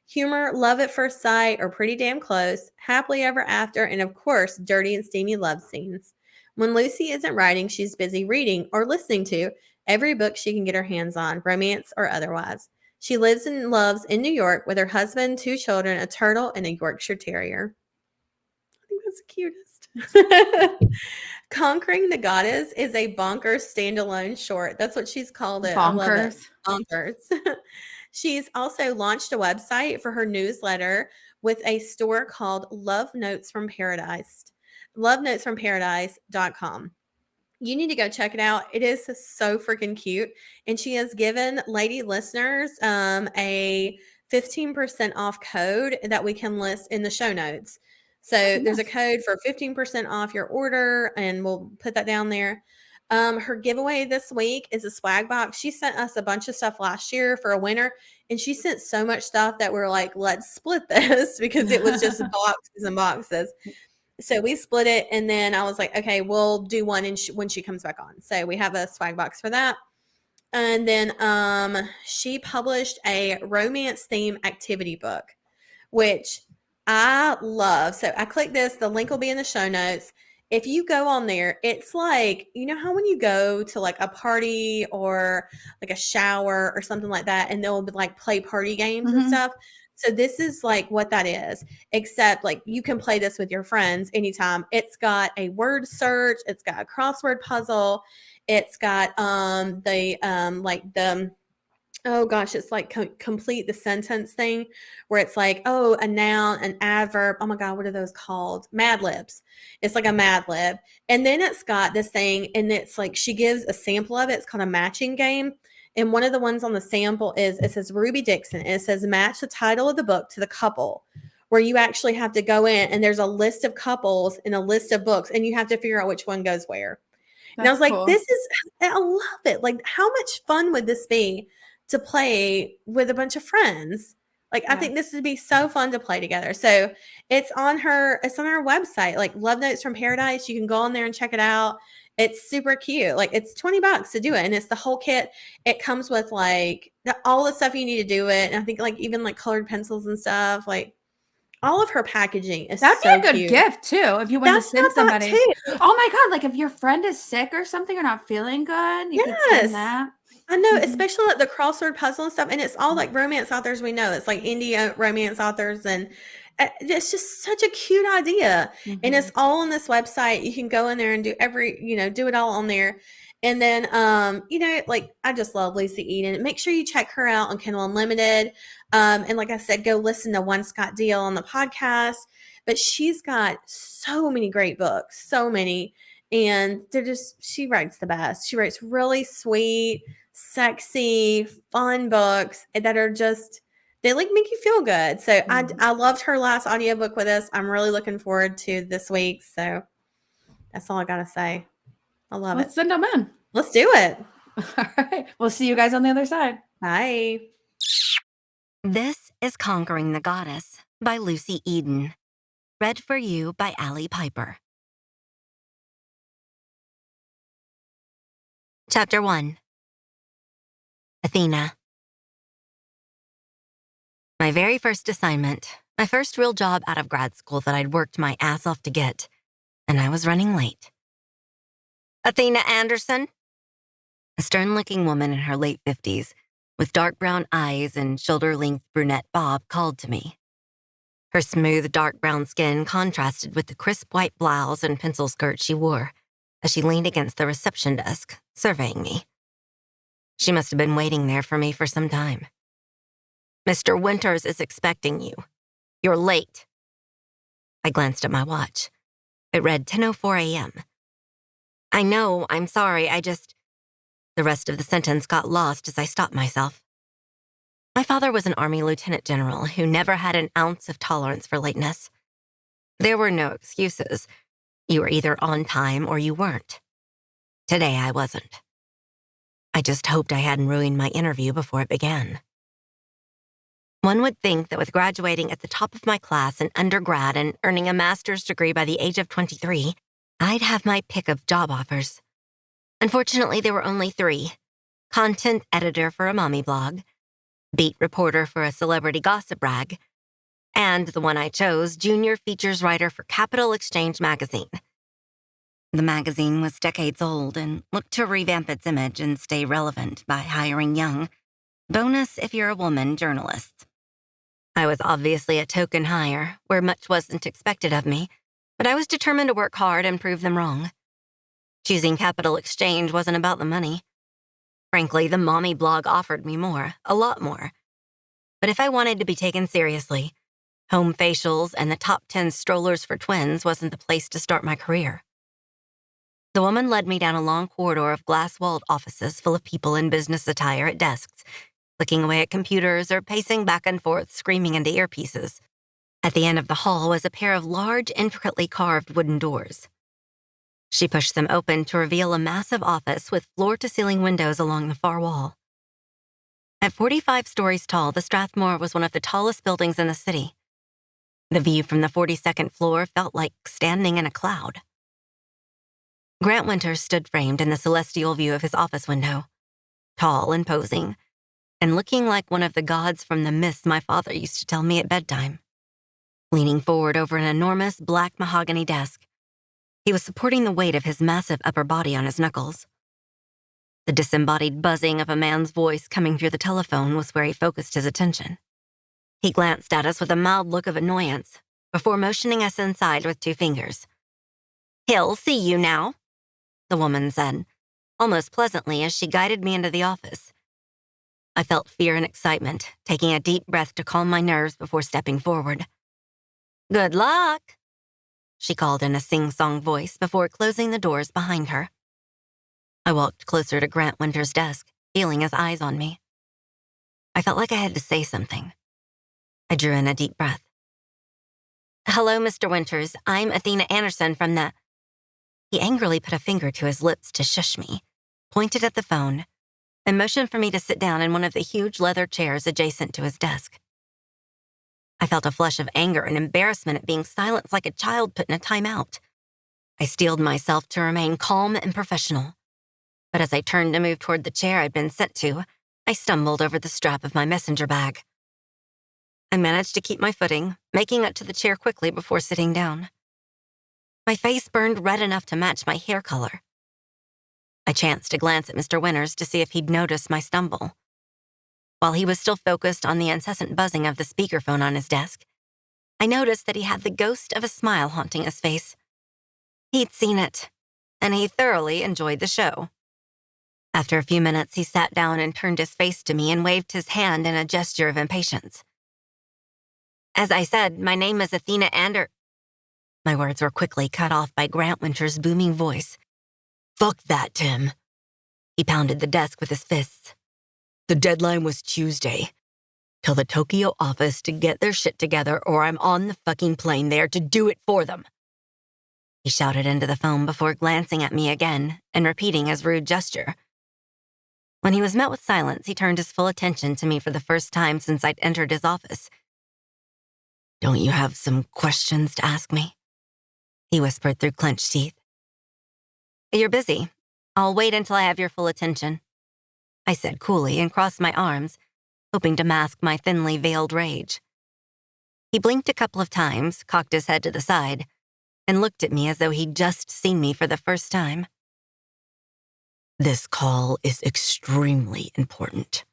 humor, love at first sight, or pretty damn close, happily ever after, and of course, dirty and steamy love scenes. When Lucy isn't writing, she's busy reading or listening to every book she can get her hands on, romance or otherwise. She lives and loves in New York with her husband, 2 children, a turtle, and a Yorkshire Terrier. I think that's the cutest. Conquering the Goddess is a bonkers standalone short. That's what she's called it. Bonkers. I love it. Bonkers. She's also launched a website for her newsletter with a store called Love Notes from Paradise. LoveNotesFromParadise.com. You need to go check it out. It is so freaking cute. And she has given lady listeners a 15% off code that we can list in the show notes. So there's a code for 15% off your order, and we'll put that down there. Her giveaway this week is a swag box. She sent us a bunch of stuff last year for a winner, and she sent so much stuff that we're like, let's split this because it was just boxes and boxes. So we split it, and then I was like, okay, we'll do one when she comes back on. So we have a swag box for that. And then she published a romance theme activity book, which I love. So I clicked this. The link will be in the show notes. If you go on there, it's like, you know how when you go to like a party or like a shower or something like that, and they'll be like play party games and stuff. So this is like what that is, except like you can play this with your friends anytime. It's got a word search. It's got a crossword puzzle. It's got oh gosh, it's like complete the sentence thing where it's like, oh, a noun, an adverb. Oh my God, what are those called? Mad Libs. It's like a Mad Lib. And then it's got this thing, and it's like she gives a sample of it. It's called a matching game. And one of the ones on the sample is, it says Ruby Dixon. And it says match the title of the book to the couple, where you actually have to go in and there's a list of couples and a list of books, and you have to figure out which one goes where. And I was like, cool. I love it. Like, how much fun would this be to play with a bunch of friends? Like, I think this would be so fun to play together. So it's on her website, like Love Notes from Paradise. You can go on there and check it out. It's super cute. Like, it's $20 to do it. And it's the whole kit. It comes with like all the stuff you need to do it. And I think like even like colored pencils and stuff, like all of her packaging is that'd so be a good cute. Gift too. If you want to send somebody. Oh my God. Like if your friend is sick or something or not feeling good, you could send that. I know, especially like the crossword puzzle and stuff. And it's all like romance authors we know. It's like indie romance authors. And it's just such a cute idea. And it's all on this website. You can go in there and do do it all on there. And then, like I just love Lucy Eden. Make sure you check her out on Kindle Unlimited. And like I said, go listen to One Scott Deal on the podcast. But she's got so many great books, so many. And she writes the best. She writes really sweet, sexy, fun books that are just, they like make you feel good. So I loved her last audiobook with us. I'm really looking forward to this week. So That's all I got to say. I love Let's it. send them in. Let's do it. All right. We'll see you guys on the other side. Bye. This is Conquering the Goddess by Lucy Eden. Read for you by Allie Piper. Chapter 1. Athena. My very first assignment, my first real job out of grad school that I'd worked my ass off to get, and I was running late. Athena Anderson? A stern-looking woman in her late 50s, with dark brown eyes and shoulder-length brunette bob, called to me. Her smooth, dark brown skin contrasted with the crisp white blouse and pencil skirt she wore as she leaned against the reception desk, surveying me. She must have been waiting there for me for some time. Mr. Winters is expecting you. You're late. I glanced at my watch. It read 10:04 a.m. I know, I'm sorry, The rest of the sentence got lost as I stopped myself. My father was an Army lieutenant general who never had an ounce of tolerance for lateness. There were no excuses. You were either on time or you weren't. Today I wasn't. I just hoped I hadn't ruined my interview before it began. One would think that with graduating at the top of my class in undergrad and earning a master's degree by the age of 23, I'd have my pick of job offers. Unfortunately, there were only 3. Content editor for a mommy blog, beat reporter for a celebrity gossip rag, and the one I chose, junior features writer for Capital Exchange magazine. The magazine was decades old and looked to revamp its image and stay relevant by hiring young, bonus if you're a woman, journalists. I was obviously a token hire, where much wasn't expected of me, but I was determined to work hard and prove them wrong. Choosing Capital Exchange wasn't about the money. Frankly, the mommy blog offered me more, a lot more. But if I wanted to be taken seriously, home facials and the top 10 strollers for twins wasn't the place to start my career. The woman led me down a long corridor of glass-walled offices full of people in business attire at desks, clicking away at computers or pacing back and forth, screaming into earpieces. At the end of the hall was a pair of large, intricately carved wooden doors. She pushed them open to reveal a massive office with floor-to-ceiling windows along the far wall. At 45 stories tall, the Strathmore was one of the tallest buildings in the city. The view from the 42nd floor felt like standing in a cloud. Grant Winters stood framed in the celestial view of his office window, tall and posing, and looking like one of the gods from the myths my father used to tell me at bedtime. Leaning forward over an enormous black mahogany desk, he was supporting the weight of his massive upper body on his knuckles. The disembodied buzzing of a man's voice coming through the telephone was where he focused his attention. He glanced at us with a mild look of annoyance before motioning us inside with 2 fingers. "He'll see you now," the woman said, almost pleasantly as she guided me into the office. I felt fear and excitement, taking a deep breath to calm my nerves before stepping forward. "Good luck," she called in a sing-song voice before closing the doors behind her. I walked closer to Grant Winters' desk, feeling his eyes on me. I felt like I had to say something. I drew in a deep breath. "Hello, Mr. Winters. I'm Athena Anderson from the..." He angrily put a finger to his lips to shush me, pointed at the phone, and motioned for me to sit down in one of the huge leather chairs adjacent to his desk. I felt a flush of anger and embarrassment at being silenced like a child put in a timeout. I steeled myself to remain calm and professional. But as I turned to move toward the chair I'd been sent to, I stumbled over the strap of my messenger bag. I managed to keep my footing, making it to the chair quickly before sitting down. My face burned red enough to match my hair color. I chanced to glance at Mr. Winters to see if he'd noticed my stumble. While he was still focused on the incessant buzzing of the speakerphone on his desk, I noticed that he had the ghost of a smile haunting his face. He'd seen it, and he thoroughly enjoyed the show. After a few minutes, he sat down and turned his face to me and waved his hand in a gesture of impatience. "As I said, my name is Athena My words were quickly cut off by Grant Winters' booming voice. "Fuck that, Tim." He pounded the desk with his fists. "The deadline was Tuesday. Tell the Tokyo office to get their shit together or I'm on the fucking plane there to do it for them." he shouted into the phone before glancing at me again and repeating his rude gesture. When he was met with silence, he turned his full attention to me for the first time since I'd entered his office. "Don't you have some questions to ask me?" he whispered through clenched teeth. "You're busy. I'll wait until I have your full attention," I said coolly and crossed my arms, hoping to mask my thinly veiled rage. He blinked a couple of times, cocked his head to the side, and looked at me as though he'd just seen me for the first time. "This call is extremely important,"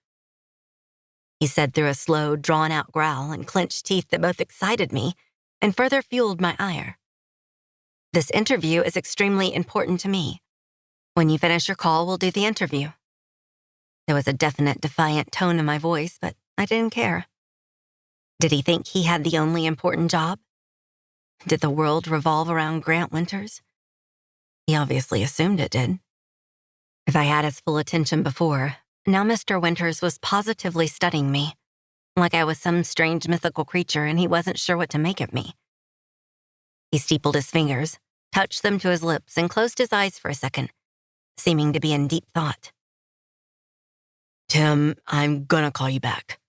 he said through a slow, drawn-out growl and clenched teeth that both excited me and further fueled my ire. "This interview is extremely important to me. When you finish your call, we'll do the interview." There was a definite defiant tone in my voice, but I didn't care. Did he think he had the only important job? Did the world revolve around Grant Winters? He obviously assumed it did. If I had his full attention before, now Mr. Winters was positively studying me, like I was some strange mythical creature and he wasn't sure what to make of me. He steepled his fingers, touched them to his lips, and closed his eyes for a second, seeming to be in deep thought. "Tim, I'm gonna call you back."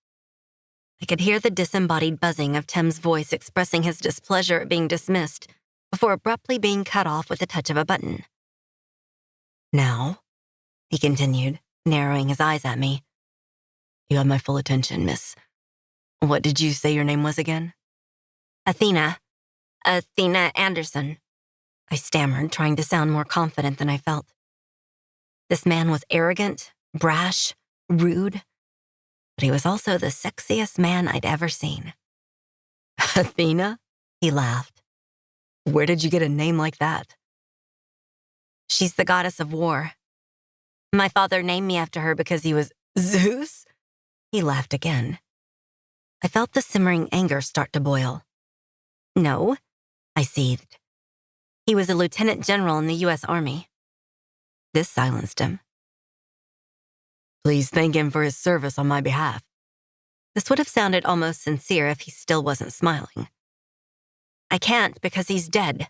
I could hear the disembodied buzzing of Tim's voice expressing his displeasure at being dismissed before abruptly being cut off with the touch of a button. "Now," he continued, narrowing his eyes at me, "you have my full attention, miss. What did you say your name was again?" Athena Anderson," I stammered, trying to sound more confident than I felt. This man was arrogant, brash, rude, but he was also the sexiest man I'd ever seen. "Athena?" he laughed. "Where did you get a name like that?" "She's the goddess of war. My father named me after her because he was Zeus?" He laughed again. I felt the simmering anger start to boil. "No," I seethed. "He was a lieutenant general in the U.S. Army." This silenced him. "Please thank him for his service on my behalf." This would have sounded almost sincere if he still wasn't smiling. "I can't because he's dead."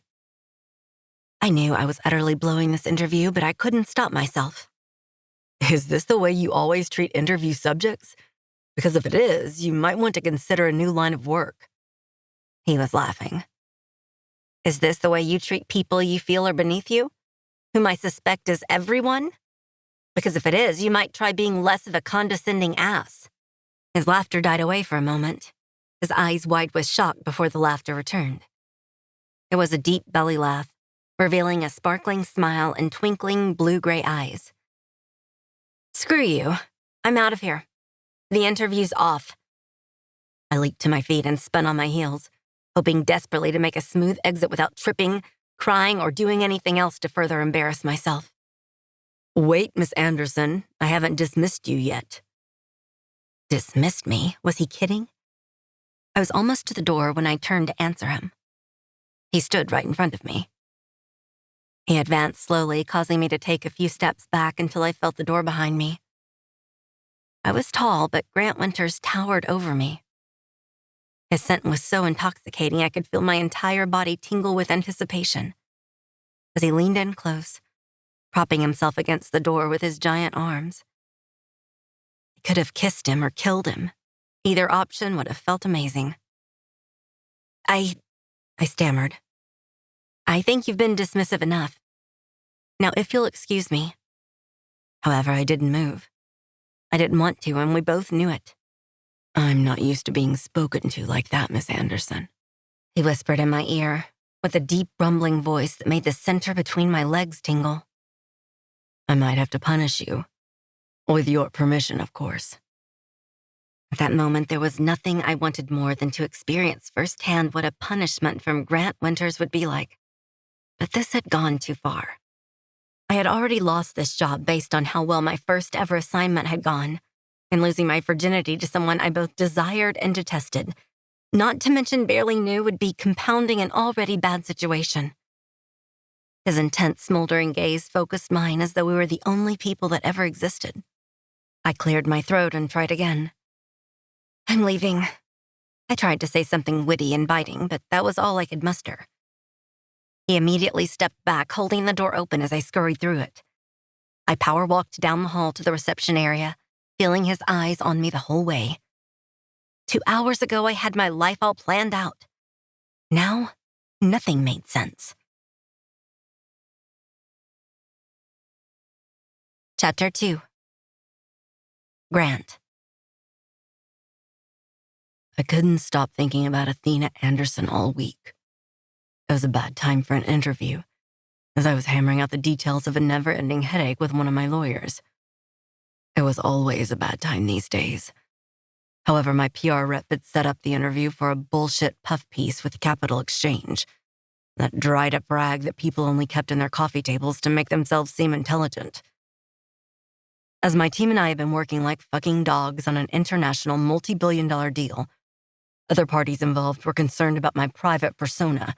I knew I was utterly blowing this interview, but I couldn't stop myself. "Is this the way you always treat interview subjects? Because if it is, you might want to consider a new line of work." He was laughing. "Is this the way you treat people you feel are beneath you, whom I suspect is everyone? Because if it is, you might try being less of a condescending ass." His laughter died away for a moment, his eyes wide with shock before the laughter returned. It was a deep belly laugh, revealing a sparkling smile and twinkling blue-gray eyes. "Screw you. I'm out of here. The interview's off." I leaped to my feet and spun on my heels, hoping desperately to make a smooth exit without tripping, crying, or doing anything else to further embarrass myself. "Wait, Miss Anderson, I haven't dismissed you yet." Dismissed me? Was he kidding? I was almost to the door when I turned to answer him. He stood right in front of me. He advanced slowly, causing me to take a few steps back until I felt the door behind me. I was tall, but Grant Winters towered over me. His scent was so intoxicating I could feel my entire body tingle with anticipation. As he leaned in close, propping himself against the door with his giant arms. I could have kissed him or killed him. Either option would have felt amazing. I stammered. "I think you've been dismissive enough. Now, if you'll excuse me." However, I didn't move. I didn't want to, and we both knew it. "I'm not used to being spoken to like that, Miss Anderson," he whispered in my ear, with a deep rumbling voice that made the center between my legs tingle. "I might have to punish you. With your permission, of course." At that moment, there was nothing I wanted more than to experience firsthand what a punishment from Grant Winters would be like. But this had gone too far. I had already lost this job based on how well my first ever assignment had gone, and losing my virginity to someone I both desired and detested, not to mention barely knew, would be compounding an already bad situation. His intense, smoldering gaze focused mine as though we were the only people that ever existed. I cleared my throat and tried again. "I'm leaving." I tried to say something witty and biting, but that was all I could muster. He immediately stepped back, holding the door open as I scurried through it. I power-walked down the hall to the reception area, feeling his eyes on me the whole way. 2 hours ago, I had my life all planned out. Now, nothing made sense. Chapter 2. Grant. I couldn't stop thinking about Athena Anderson all week. It was a bad time for an interview, as I was hammering out the details of a never-ending headache with one of my lawyers. It was always a bad time these days. However, my PR rep had set up the interview for a bullshit puff piece with Capital Exchange, that dried-up rag that people only kept in their coffee tables to make themselves seem intelligent. As my team and I have been working like fucking dogs on an international multi-billion-dollar deal, other parties involved were concerned about my private persona,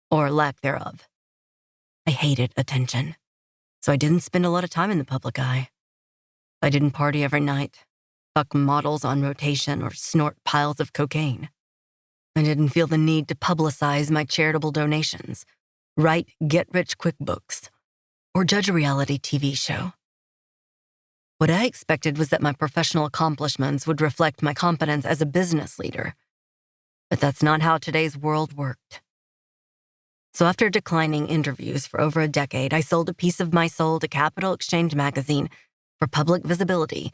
or lack thereof. I hated attention, so I didn't spend a lot of time in the public eye. I didn't party every night, fuck models on rotation, or snort piles of cocaine. I didn't feel the need to publicize my charitable donations, write get-rich-quick books, or judge a reality TV show. What I expected was that my professional accomplishments would reflect my competence as a business leader. But that's not how today's world worked. So after declining interviews for over a decade, I sold a piece of my soul to Capital Exchange magazine for public visibility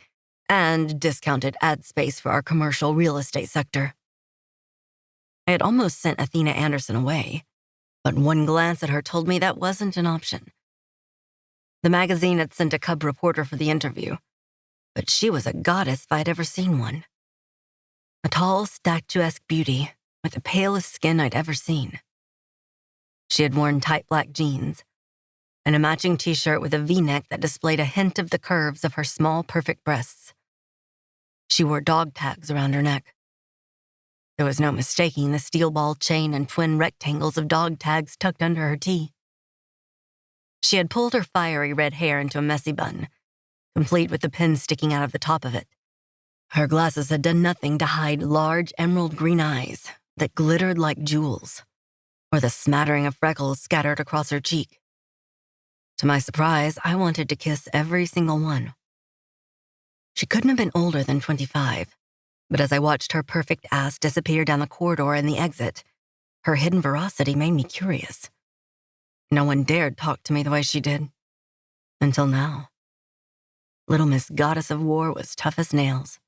and discounted ad space for our commercial real estate sector. I had almost sent Athena Anderson away, but one glance at her told me that wasn't an option. The magazine had sent a cub reporter for the interview, but she was a goddess if I'd ever seen one. A tall, statuesque beauty with the palest skin I'd ever seen. She had worn tight black jeans and a matching t-shirt with a V-neck that displayed a hint of the curves of her small, perfect breasts. She wore dog tags around her neck. There was no mistaking the steel ball chain and twin rectangles of dog tags tucked under her tee. She had pulled her fiery red hair into a messy bun, complete with the pin sticking out of the top of it. Her glasses had done nothing to hide large emerald green eyes that glittered like jewels, or the smattering of freckles scattered across her cheek. To my surprise, I wanted to kiss every single one. She couldn't have been older than 25, but as I watched her perfect ass disappear down the corridor and the exit, her hidden ferocity made me curious. No one dared talk to me the way she did. Until now. Little Miss Goddess of War was tough as nails.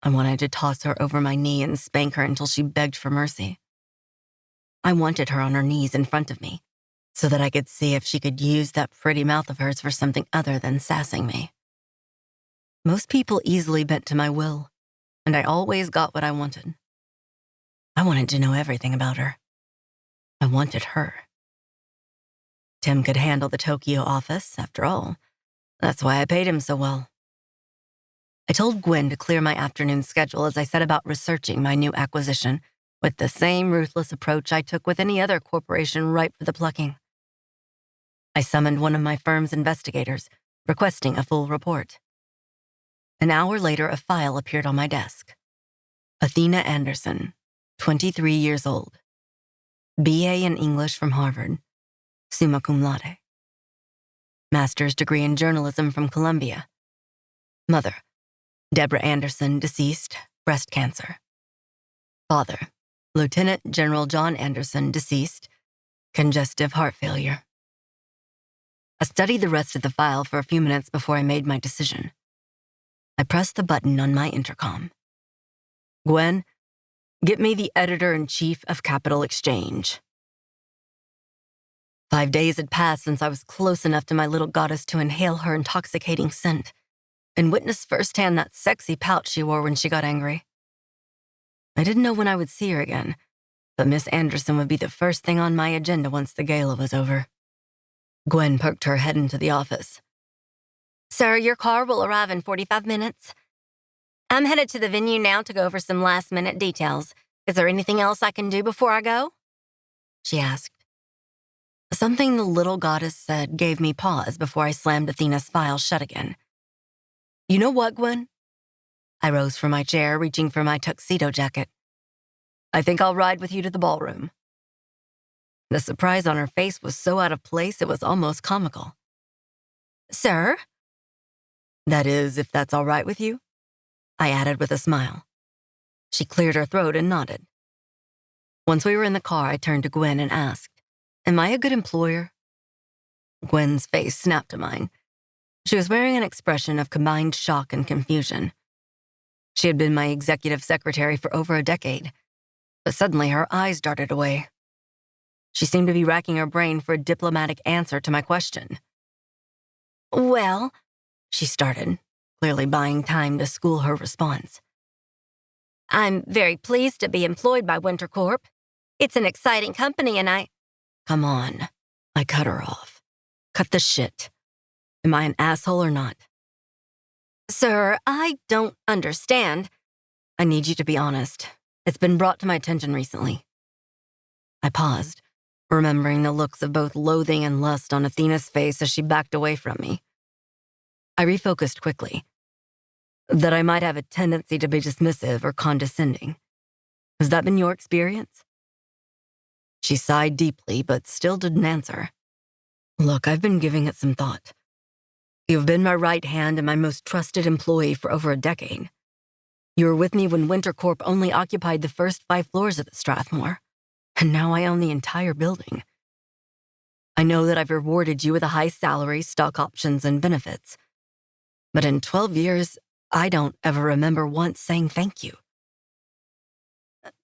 I wanted to toss her over my knee and spank her until she begged for mercy. I wanted her on her knees in front of me, so that I could see if she could use that pretty mouth of hers for something other than sassing me. Most people easily bent to my will, and I always got what I wanted. I wanted to know everything about her. I wanted her. Tim could handle the Tokyo office, after all. That's why I paid him so well. I told Gwen to clear my afternoon schedule as I set about researching my new acquisition with the same ruthless approach I took with any other corporation ripe for the plucking. I summoned one of my firm's investigators, requesting a full report. An hour later, a file appeared on my desk. Athena Anderson, 23 years old. BA in English from Harvard. Summa cum laude. Master's degree in journalism from Columbia. Mother, Deborah Anderson, deceased, breast cancer. Father, Lieutenant General John Anderson, deceased, congestive heart failure. I studied the rest of the file for a few minutes before I made my decision. I pressed the button on my intercom. Gwen, get me the editor-in-chief of Capital Exchange. 5 days had passed since I was close enough to my little goddess to inhale her intoxicating scent and witness firsthand that sexy pout she wore when she got angry. I didn't know when I would see her again, but Miss Anderson would be the first thing on my agenda once the gala was over. Gwen poked her head into the office. Sir, your car will arrive in 45 minutes. I'm headed to the venue now to go over some last-minute details. Is there anything else I can do before I go? She asked. Something the little goddess said gave me pause before I slammed Athena's file shut again. You know what, Gwen? I rose from my chair, reaching for my tuxedo jacket. I think I'll ride with you to the ballroom. The surprise on her face was so out of place it was almost comical. "Sir?" "That is, if that's all right with you," I added with a smile. She cleared her throat and nodded. Once we were in the car, I turned to Gwen and asked, "Am I a good employer?" Gwen's face snapped to mine. She was wearing an expression of combined shock and confusion. She had been my executive secretary for over a decade, but suddenly her eyes darted away. She seemed to be racking her brain for a diplomatic answer to my question. "Well," she started, clearly buying time to school her response. "I'm very pleased to be employed by Winter Corp. It's an exciting company and I—" "Come on," I cut her off. "Cut the shit. Am I an asshole or not?" "Sir, I don't understand." "I need you to be honest. It's been brought to my attention recently." I paused, remembering the looks of both loathing and lust on Athena's face as she backed away from me. I refocused quickly. That I might have a tendency to be dismissive or condescending. Has that been your experience? She sighed deeply, but still didn't answer. "Look, I've been giving it some thought. You've been my right hand and my most trusted employee for over a decade. You were with me when Winter Corp only occupied the first 5 floors of the Strathmore, and now I own the entire building. I know that I've rewarded you with a high salary, stock options, and benefits. But in 12 years, I don't ever remember once saying thank you."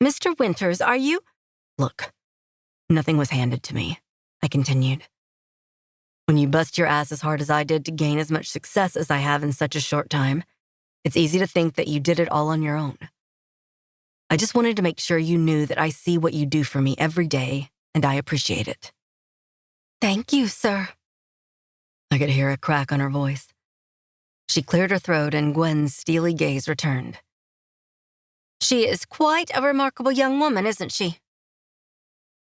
"Mr. Winters, are you—" "Look, nothing was handed to me," I continued. "When you bust your ass as hard as I did to gain as much success as I have in such a short time, it's easy to think that you did it all on your own. I just wanted to make sure you knew that I see what you do for me every day, and I appreciate it." "Thank you, sir." I could hear a crack on her voice. She cleared her throat and Gwen's steely gaze returned. "She is quite a remarkable young woman, isn't she?"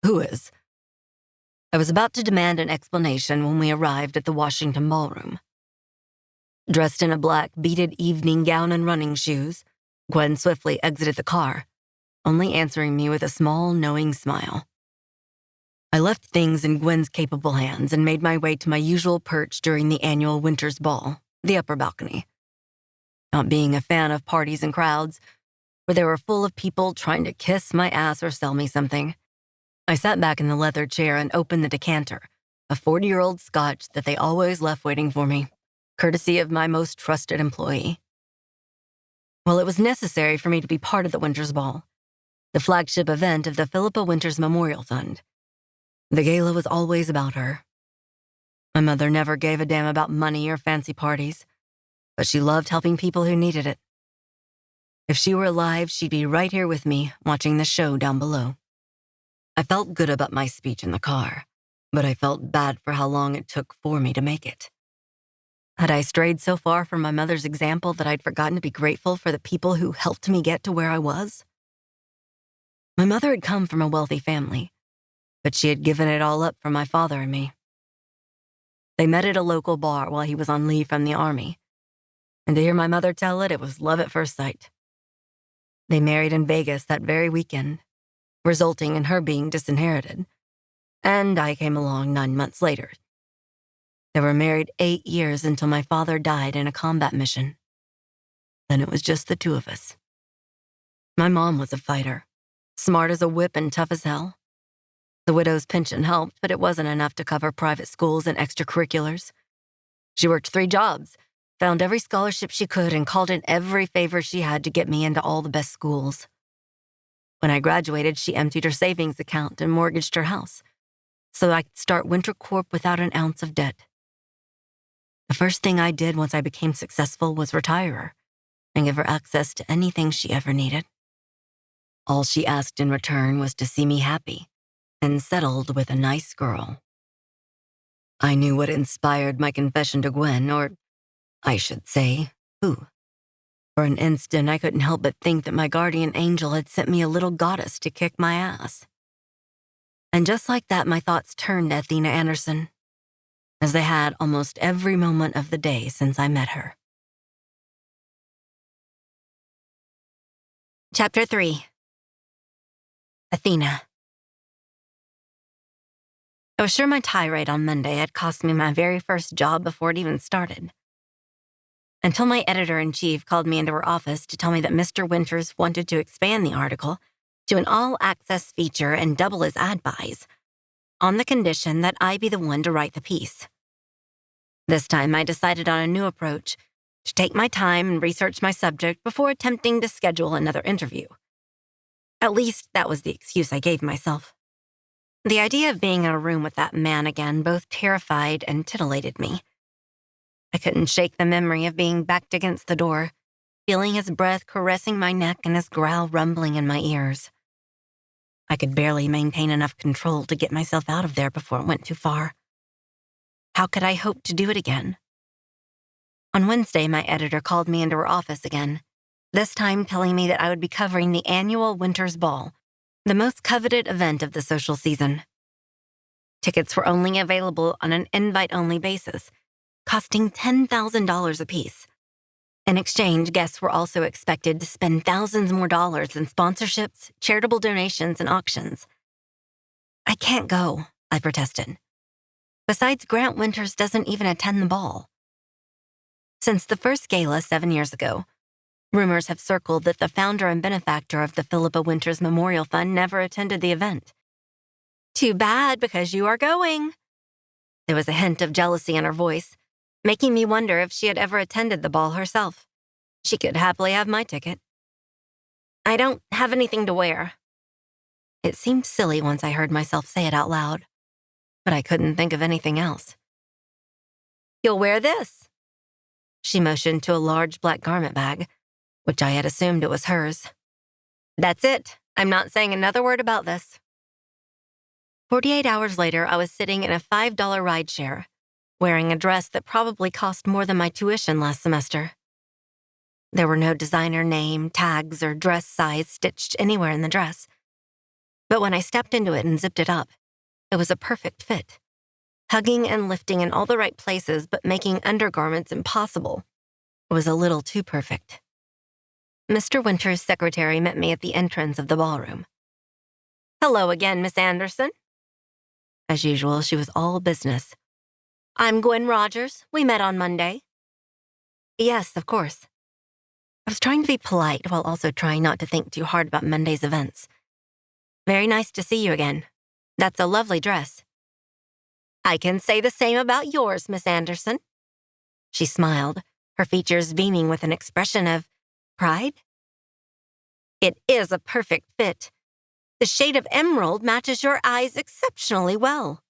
"Who is?" I was about to demand an explanation when we arrived at the Washington Ballroom. Dressed in a black beaded evening gown and running shoes, Gwen swiftly exited the car, only answering me with a small, knowing smile. I left things in Gwen's capable hands and made my way to my usual perch during the annual Winter's Ball, the upper balcony. Not being a fan of parties and crowds, where they were full of people trying to kiss my ass or sell me something, I sat back in the leather chair and opened the decanter, a 40-year-old Scotch that they always left waiting for me, courtesy of my most trusted employee. While it was necessary for me to be part of the Winter's Ball, the flagship event of the Philippa Winters Memorial Fund, the gala was always about her. My mother never gave a damn about money or fancy parties, but she loved helping people who needed it. If she were alive, she'd be right here with me, watching the show down below. I felt good about my speech in the car, but I felt bad for how long it took for me to make it. Had I strayed so far from my mother's example that I'd forgotten to be grateful for the people who helped me get to where I was? My mother had come from a wealthy family, but she had given it all up for my father and me. They met at a local bar while he was on leave from the army, and to hear my mother tell it, it was love at first sight. They married in Vegas that very weekend, resulting in her being disinherited, and I came along 9 months later. They were married 8 years until my father died in a combat mission. Then it was just the 2 of us. My mom was a fighter, smart as a whip and tough as hell. The widow's pension helped, but it wasn't enough to cover private schools and extracurriculars. She worked 3 jobs, found every scholarship she could, and called in every favor she had to get me into all the best schools. When I graduated, she emptied her savings account and mortgaged her house, so I could start Winter Corp without an ounce of debt. The first thing I did once I became successful was retire her and give her access to anything she ever needed. All she asked in return was to see me happy and settled with a nice girl. I knew what inspired my confession to Gwen, or I should say, who. For an instant, I couldn't help but think that my guardian angel had sent me a little goddess to kick my ass. And just like that, my thoughts turned to Athena Anderson, as they had almost every moment of the day since I met her. Chapter 3. Athena. I was sure my tirade on Monday had cost me my very first job before it even started. Until my editor-in-chief called me into her office to tell me that Mr. Winters wanted to expand the article to an all-access feature and double his ad buys, on the condition that I be the one to write the piece. This time I decided on a new approach, to take my time and research my subject before attempting to schedule another interview. At least that was the excuse I gave myself. The idea of being in a room with that man again both terrified and titillated me. I couldn't shake the memory of being backed against the door, feeling his breath caressing my neck and his growl rumbling in my ears. I could barely maintain enough control to get myself out of there before it went too far. How could I hope to do it again? On Wednesday, my editor called me into her office again, this time telling me that I would be covering the annual Winters Ball, the most coveted event of the social season. Tickets were only available on an invite-only basis, costing $10,000 apiece. In exchange, guests were also expected to spend thousands more dollars in sponsorships, charitable donations, and auctions. I can't go, I protested. Besides, Grant Winters doesn't even attend the ball. Since the first gala 7 years ago, rumors have circled that the founder and benefactor of the Philippa Winters Memorial Fund never attended the event. Too bad, because you are going. There was a hint of jealousy in her voice, making me wonder if she had ever attended the ball herself. She could happily have my ticket. I don't have anything to wear. It seemed silly once I heard myself say it out loud, but I couldn't think of anything else. You'll wear this. She motioned to a large black garment bag, which I had assumed it was hers. That's it. I'm not saying another word about this. 48 hours later, I was sitting in a $5 rideshare, wearing a dress that probably cost more than my tuition last semester. There were no designer name, tags, or dress size stitched anywhere in the dress. But when I stepped into it and zipped it up, it was a perfect fit, hugging and lifting in all the right places but making undergarments impossible. It was a little too perfect. Mr. Winters' secretary met me at the entrance of the ballroom. Hello again, Miss Anderson. As usual, she was all business. I'm Gwen Rogers. We met on Monday. Yes, of course. I was trying to be polite while also trying not to think too hard about Monday's events. Very nice to see you again. That's a lovely dress. I can say the same about yours, Miss Anderson. She smiled, her features beaming with an expression of pride. It is a perfect fit. The shade of emerald matches your eyes exceptionally well.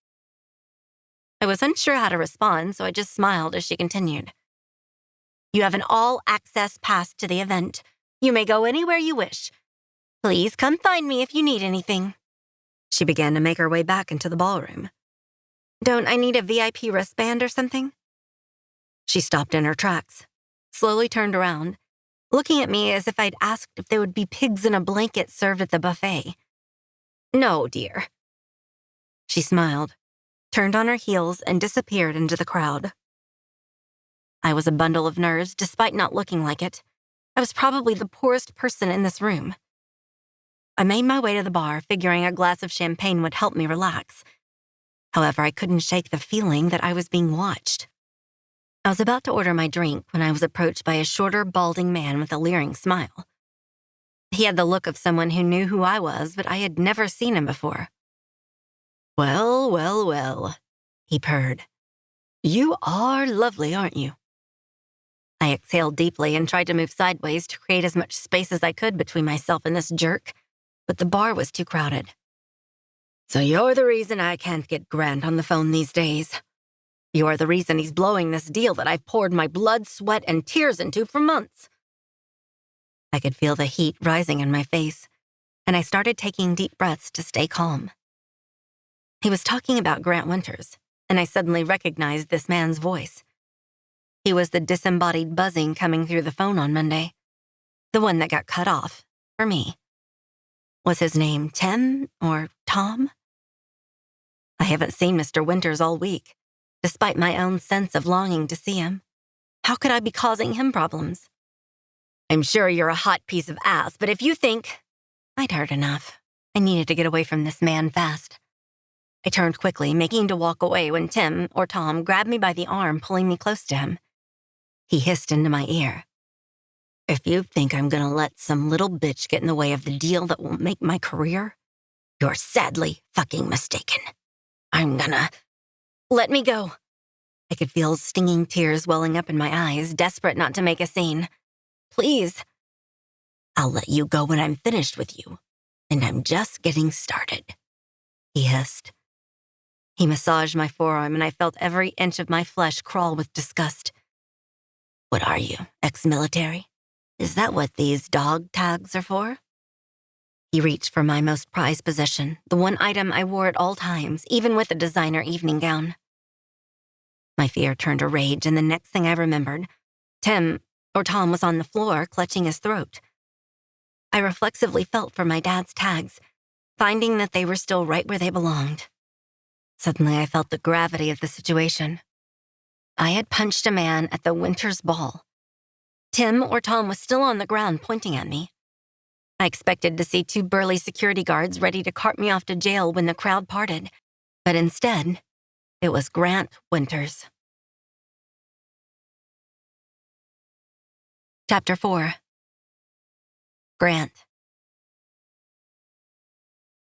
I was unsure how to respond, so I just smiled as she continued. You have an all-access pass to the event. You may go anywhere you wish. Please come find me if you need anything. She began to make her way back into the ballroom. Don't I need a VIP wristband or something? She stopped in her tracks, slowly turned around, looking at me as if I'd asked if there would be pigs in a blanket served at the buffet. No, dear. She smiled, turned on her heels, and disappeared into the crowd. I was a bundle of nerves, despite not looking like it. I was probably the poorest person in this room. I made my way to the bar, figuring a glass of champagne would help me relax. However, I couldn't shake the feeling that I was being watched. I was about to order my drink when I was approached by a shorter, balding man with a leering smile. He had the look of someone who knew who I was, but I had never seen him before. Well, well, well, he purred. You are lovely, aren't you? I exhaled deeply and tried to move sideways to create as much space as I could between myself and this jerk, but the bar was too crowded. So you're the reason I can't get Grant on the phone these days. You're the reason he's blowing this deal that I've poured my blood, sweat, and tears into for months. I could feel the heat rising in my face, and I started taking deep breaths to stay calm. He was talking about Grant Winters, and I suddenly recognized this man's voice. He was the disembodied buzzing coming through the phone on Monday, the one that got cut off, for me. Was his name Tim or Tom? I haven't seen Mr. Winters all week, despite my own sense of longing to see him. How could I be causing him problems? I'm sure you're a hot piece of ass, but if you think... I'd heard enough. I needed to get away from this man fast. I turned quickly, making to walk away when Tim or Tom grabbed me by the arm, pulling me close to him. He hissed into my ear. "If you think I'm gonna let some little bitch get in the way of the deal that will make my career, you're sadly fucking mistaken. I'm gonna... Let me go." I could feel stinging tears welling up in my eyes, desperate not to make a scene. "Please." "I'll let you go when I'm finished with you, and I'm just getting started," he hissed. He massaged my forearm, and I felt every inch of my flesh crawl with disgust. "What are you, ex-military? Is that what these dog tags are for?" He reached for my most prized possession, the one item I wore at all times, even with a designer evening gown. My fear turned to rage, and the next thing I remembered, Tom was on the floor, clutching his throat. I reflexively felt for my dad's tags, finding that they were still right where they belonged. Suddenly, I felt the gravity of the situation. I had punched a man at the Winter's Ball. Tom was still on the ground pointing at me. I expected to see 2 burly security guards ready to cart me off to jail when the crowd parted, but instead, it was Grant Winters. Chapter 4. Grant.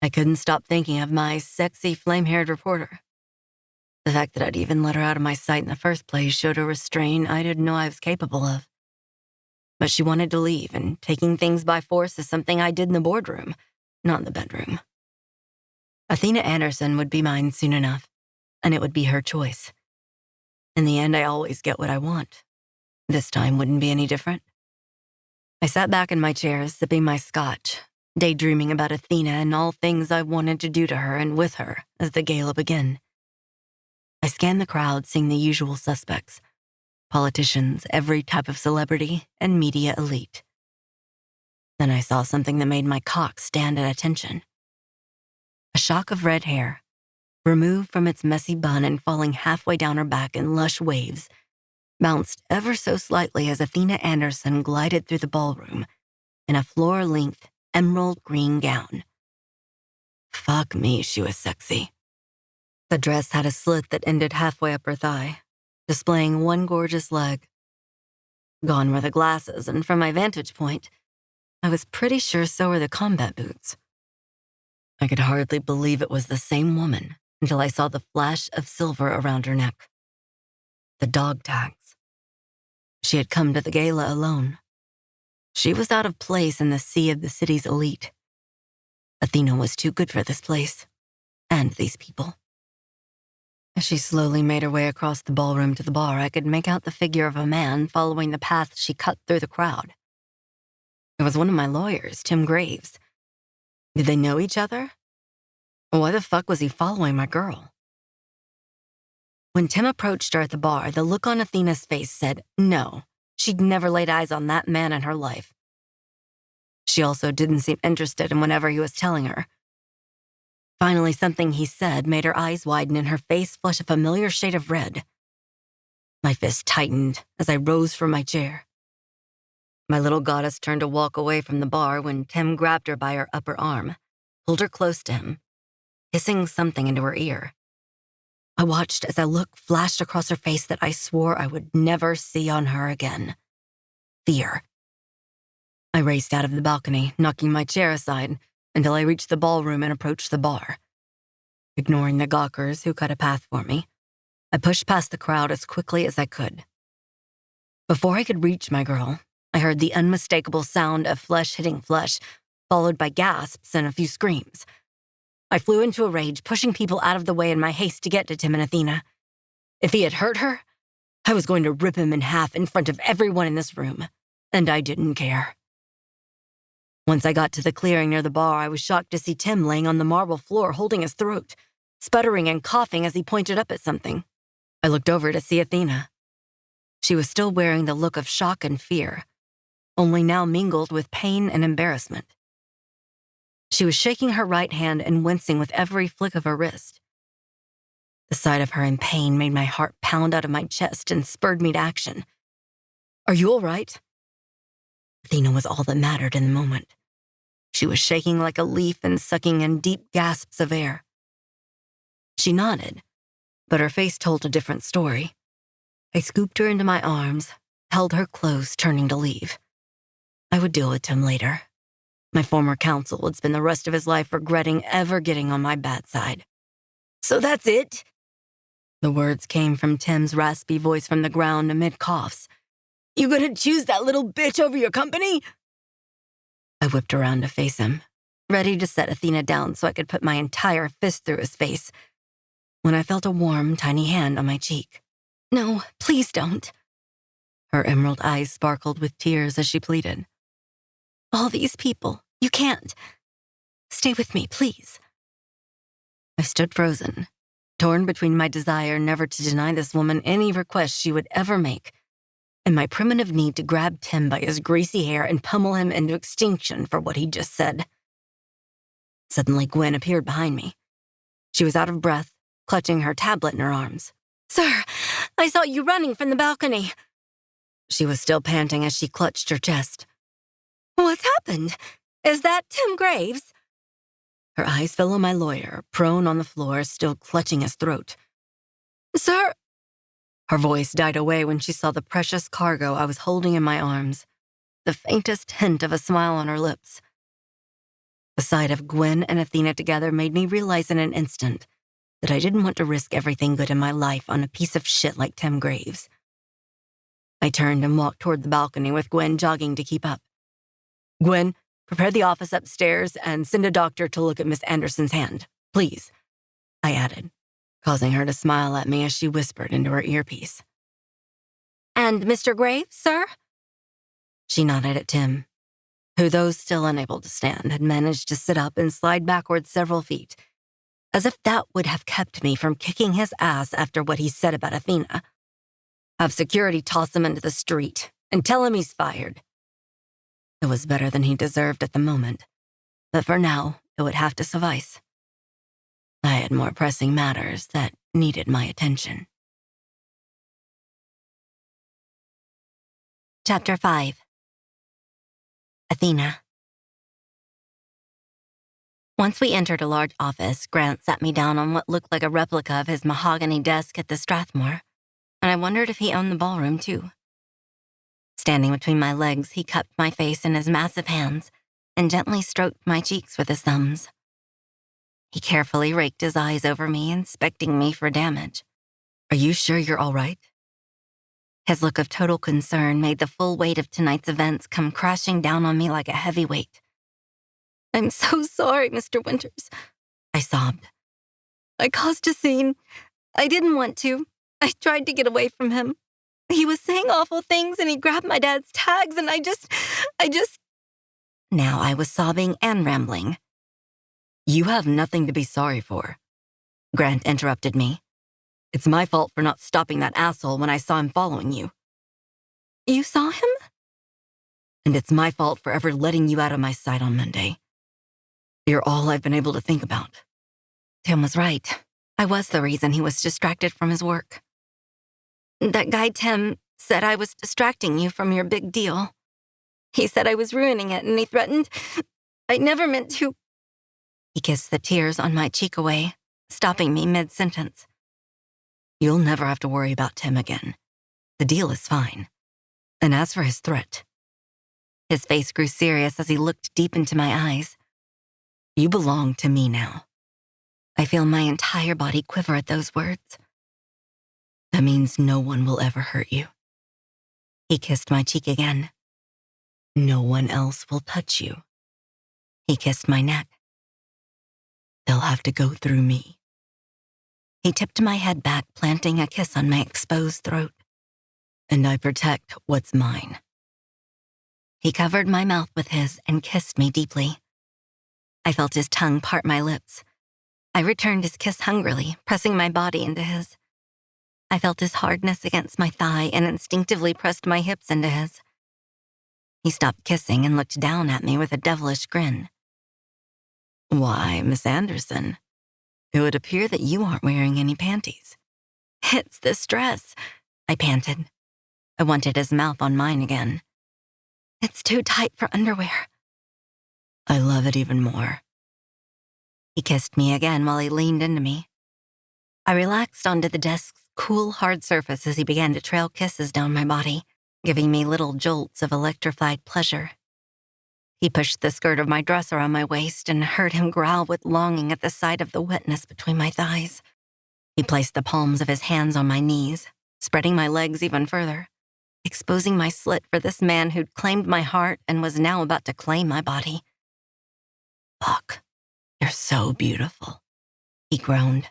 I couldn't stop thinking of my sexy, flame-haired reporter. The fact that I'd even let her out of my sight in the first place showed a restraint I didn't know I was capable of. But she wanted to leave, and taking things by force is something I did in the boardroom, not in the bedroom. Athena Anderson would be mine soon enough, and it would be her choice. In the end, I always get what I want. This time wouldn't be any different. I sat back in my chair, sipping my scotch, daydreaming about Athena and all things I wanted to do to her and with her as the gala began. I scanned the crowd, seeing the usual suspects: politicians, every type of celebrity, and media elite. Then I saw something that made my cock stand at attention. A shock of red hair, removed from its messy bun and falling halfway down her back in lush waves, bounced ever so slightly as Athena Anderson glided through the ballroom in a floor-length emerald green gown. Fuck me, she was sexy. The dress had a slit that ended halfway up her thigh, displaying one gorgeous leg. Gone were the glasses, and from my vantage point, I was pretty sure so were the combat boots. I could hardly believe it was the same woman until I saw the flash of silver around her neck. The dog tags. She had come to the gala alone. She was out of place in the sea of the city's elite. Athena was too good for this place, and these people. As she slowly made her way across the ballroom to the bar, I could make out the figure of a man following the path she cut through the crowd. It was one of my lawyers, Tim Graves. Did they know each other? Why the fuck was he following my girl? When Tim approached her at the bar, the look on Athena's face said no. She'd never laid eyes on that man in her life. She also didn't seem interested in whatever he was telling her. Finally, something he said made her eyes widen and her face flush a familiar shade of red. My fist tightened as I rose from my chair. My little goddess turned to walk away from the bar when Tim grabbed her by her upper arm, pulled her close to him, hissing something into her ear. I watched as a look flashed across her face that I swore I would never see on her again. Fear. I raced out of the balcony, knocking my chair aside, until I reached the ballroom and approached the bar. Ignoring the gawkers who cut a path for me, I pushed past the crowd as quickly as I could. Before I could reach my girl, I heard the unmistakable sound of flesh hitting flesh, followed by gasps and a few screams. I flew into a rage, pushing people out of the way in my haste to get to Tim and Athena. If he had hurt her, I was going to rip him in half in front of everyone in this room, and I didn't care. Once I got to the clearing near the bar, I was shocked to see Tim laying on the marble floor holding his throat, sputtering and coughing as he pointed up at something. I looked over to see Athena. She was still wearing the look of shock and fear, only now mingled with pain and embarrassment. She was shaking her right hand and wincing with every flick of her wrist. The sight of her in pain made my heart pound out of my chest and spurred me to action. "Are you all right?" Athena was all that mattered in the moment. She was shaking like a leaf and sucking in deep gasps of air. She nodded, but her face told a different story. I scooped her into my arms, held her close, turning to leave. I would deal with Tim later. My former counsel would spend the rest of his life regretting ever getting on my bad side. "So that's it?" The words came from Tim's raspy voice from the ground amid coughs. "You gonna choose that little bitch over your company?" I whipped around to face him, ready to set Athena down so I could put my entire fist through his face, when I felt a warm, tiny hand on my cheek. "No, please don't." Her emerald eyes sparkled with tears as she pleaded. "All these people, you can't. Stay with me, please." I stood frozen, torn between my desire never to deny this woman any request she would ever make, and my primitive need to grab Tim by his greasy hair and pummel him into extinction for what he'd just said. Suddenly, Gwen appeared behind me. She was out of breath, clutching her tablet in her arms. "Sir, I saw you running from the balcony." She was still panting as she clutched her chest. "What's happened? Is that Tim Graves?" Her eyes fell on my lawyer, prone on the floor, still clutching his throat. "Sir—" Her voice died away when she saw the precious cargo I was holding in my arms, the faintest hint of a smile on her lips. The sight of Gwen and Athena together made me realize in an instant that I didn't want to risk everything good in my life on a piece of shit like Tim Graves. I turned and walked toward the balcony with Gwen jogging to keep up. "Gwen, prepare the office upstairs and send a doctor to look at Miss Anderson's hand, please," I added, causing her to smile at me as she whispered into her earpiece. "And Mr. Graves, sir?" She nodded at Tim, who, though still unable to stand, had managed to sit up and slide backwards several feet, as if that would have kept me from kicking his ass after what he said about Athena. "Have security toss him into the street and tell him he's fired." It was better than he deserved at the moment, but for now, it would have to suffice. I had more pressing matters that needed my attention. Chapter 5. Athena. Once we entered a large office, Grant sat me down on what looked like a replica of his mahogany desk at the Strathmore, and I wondered if he owned the ballroom too. Standing between my legs, he cupped my face in his massive hands and gently stroked my cheeks with his thumbs. He carefully raked his eyes over me, inspecting me for damage. "Are you sure you're all right?" His look of total concern made the full weight of tonight's events come crashing down on me like a heavy weight. "I'm so sorry, Mr. Winters," I sobbed. "I caused a scene. I didn't want to. I tried to get away from him. He was saying awful things and he grabbed my dad's tags and I just... Now I was sobbing and rambling. "You have nothing to be sorry for," Grant interrupted me. "It's my fault for not stopping that asshole when I saw him following you." "You saw him?" "And it's my fault for ever letting you out of my sight on Monday. You're all I've been able to think about." Tim was right. I was the reason he was distracted from his work. "That guy Tim said I was distracting you from your big deal. He said I was ruining it and he threatened... I never meant to..." He kissed the tears on my cheek away, stopping me mid-sentence. "You'll never have to worry about Tim again. The deal is fine. And as for his threat..." His face grew serious as he looked deep into my eyes. "You belong to me now." I feel my entire body quiver at those words. "That means no one will ever hurt you." He kissed my cheek again. "No one else will touch you." He kissed my neck. "They'll have to go through me." He tipped my head back, planting a kiss on my exposed throat. "And I protect what's mine." He covered my mouth with his and kissed me deeply. I felt his tongue part my lips. I returned his kiss hungrily, pressing my body into his. I felt his hardness against my thigh and instinctively pressed my hips into his. He stopped kissing and looked down at me with a devilish grin. "Why, Miss Anderson, it would appear that you aren't wearing any panties." "It's this dress," I panted. I wanted his mouth on mine again. "It's too tight for underwear." "I love it even more." He kissed me again while he leaned into me. I relaxed onto the desk's cool, hard surface as he began to trail kisses down my body, giving me little jolts of electrified pleasure. He pushed the skirt of my dress around my waist and heard him growl with longing at the sight of the wetness between my thighs. He placed the palms of his hands on my knees, spreading my legs even further, exposing my slit for this man who'd claimed my heart and was now about to claim my body. "Fuck, you're so beautiful," he groaned.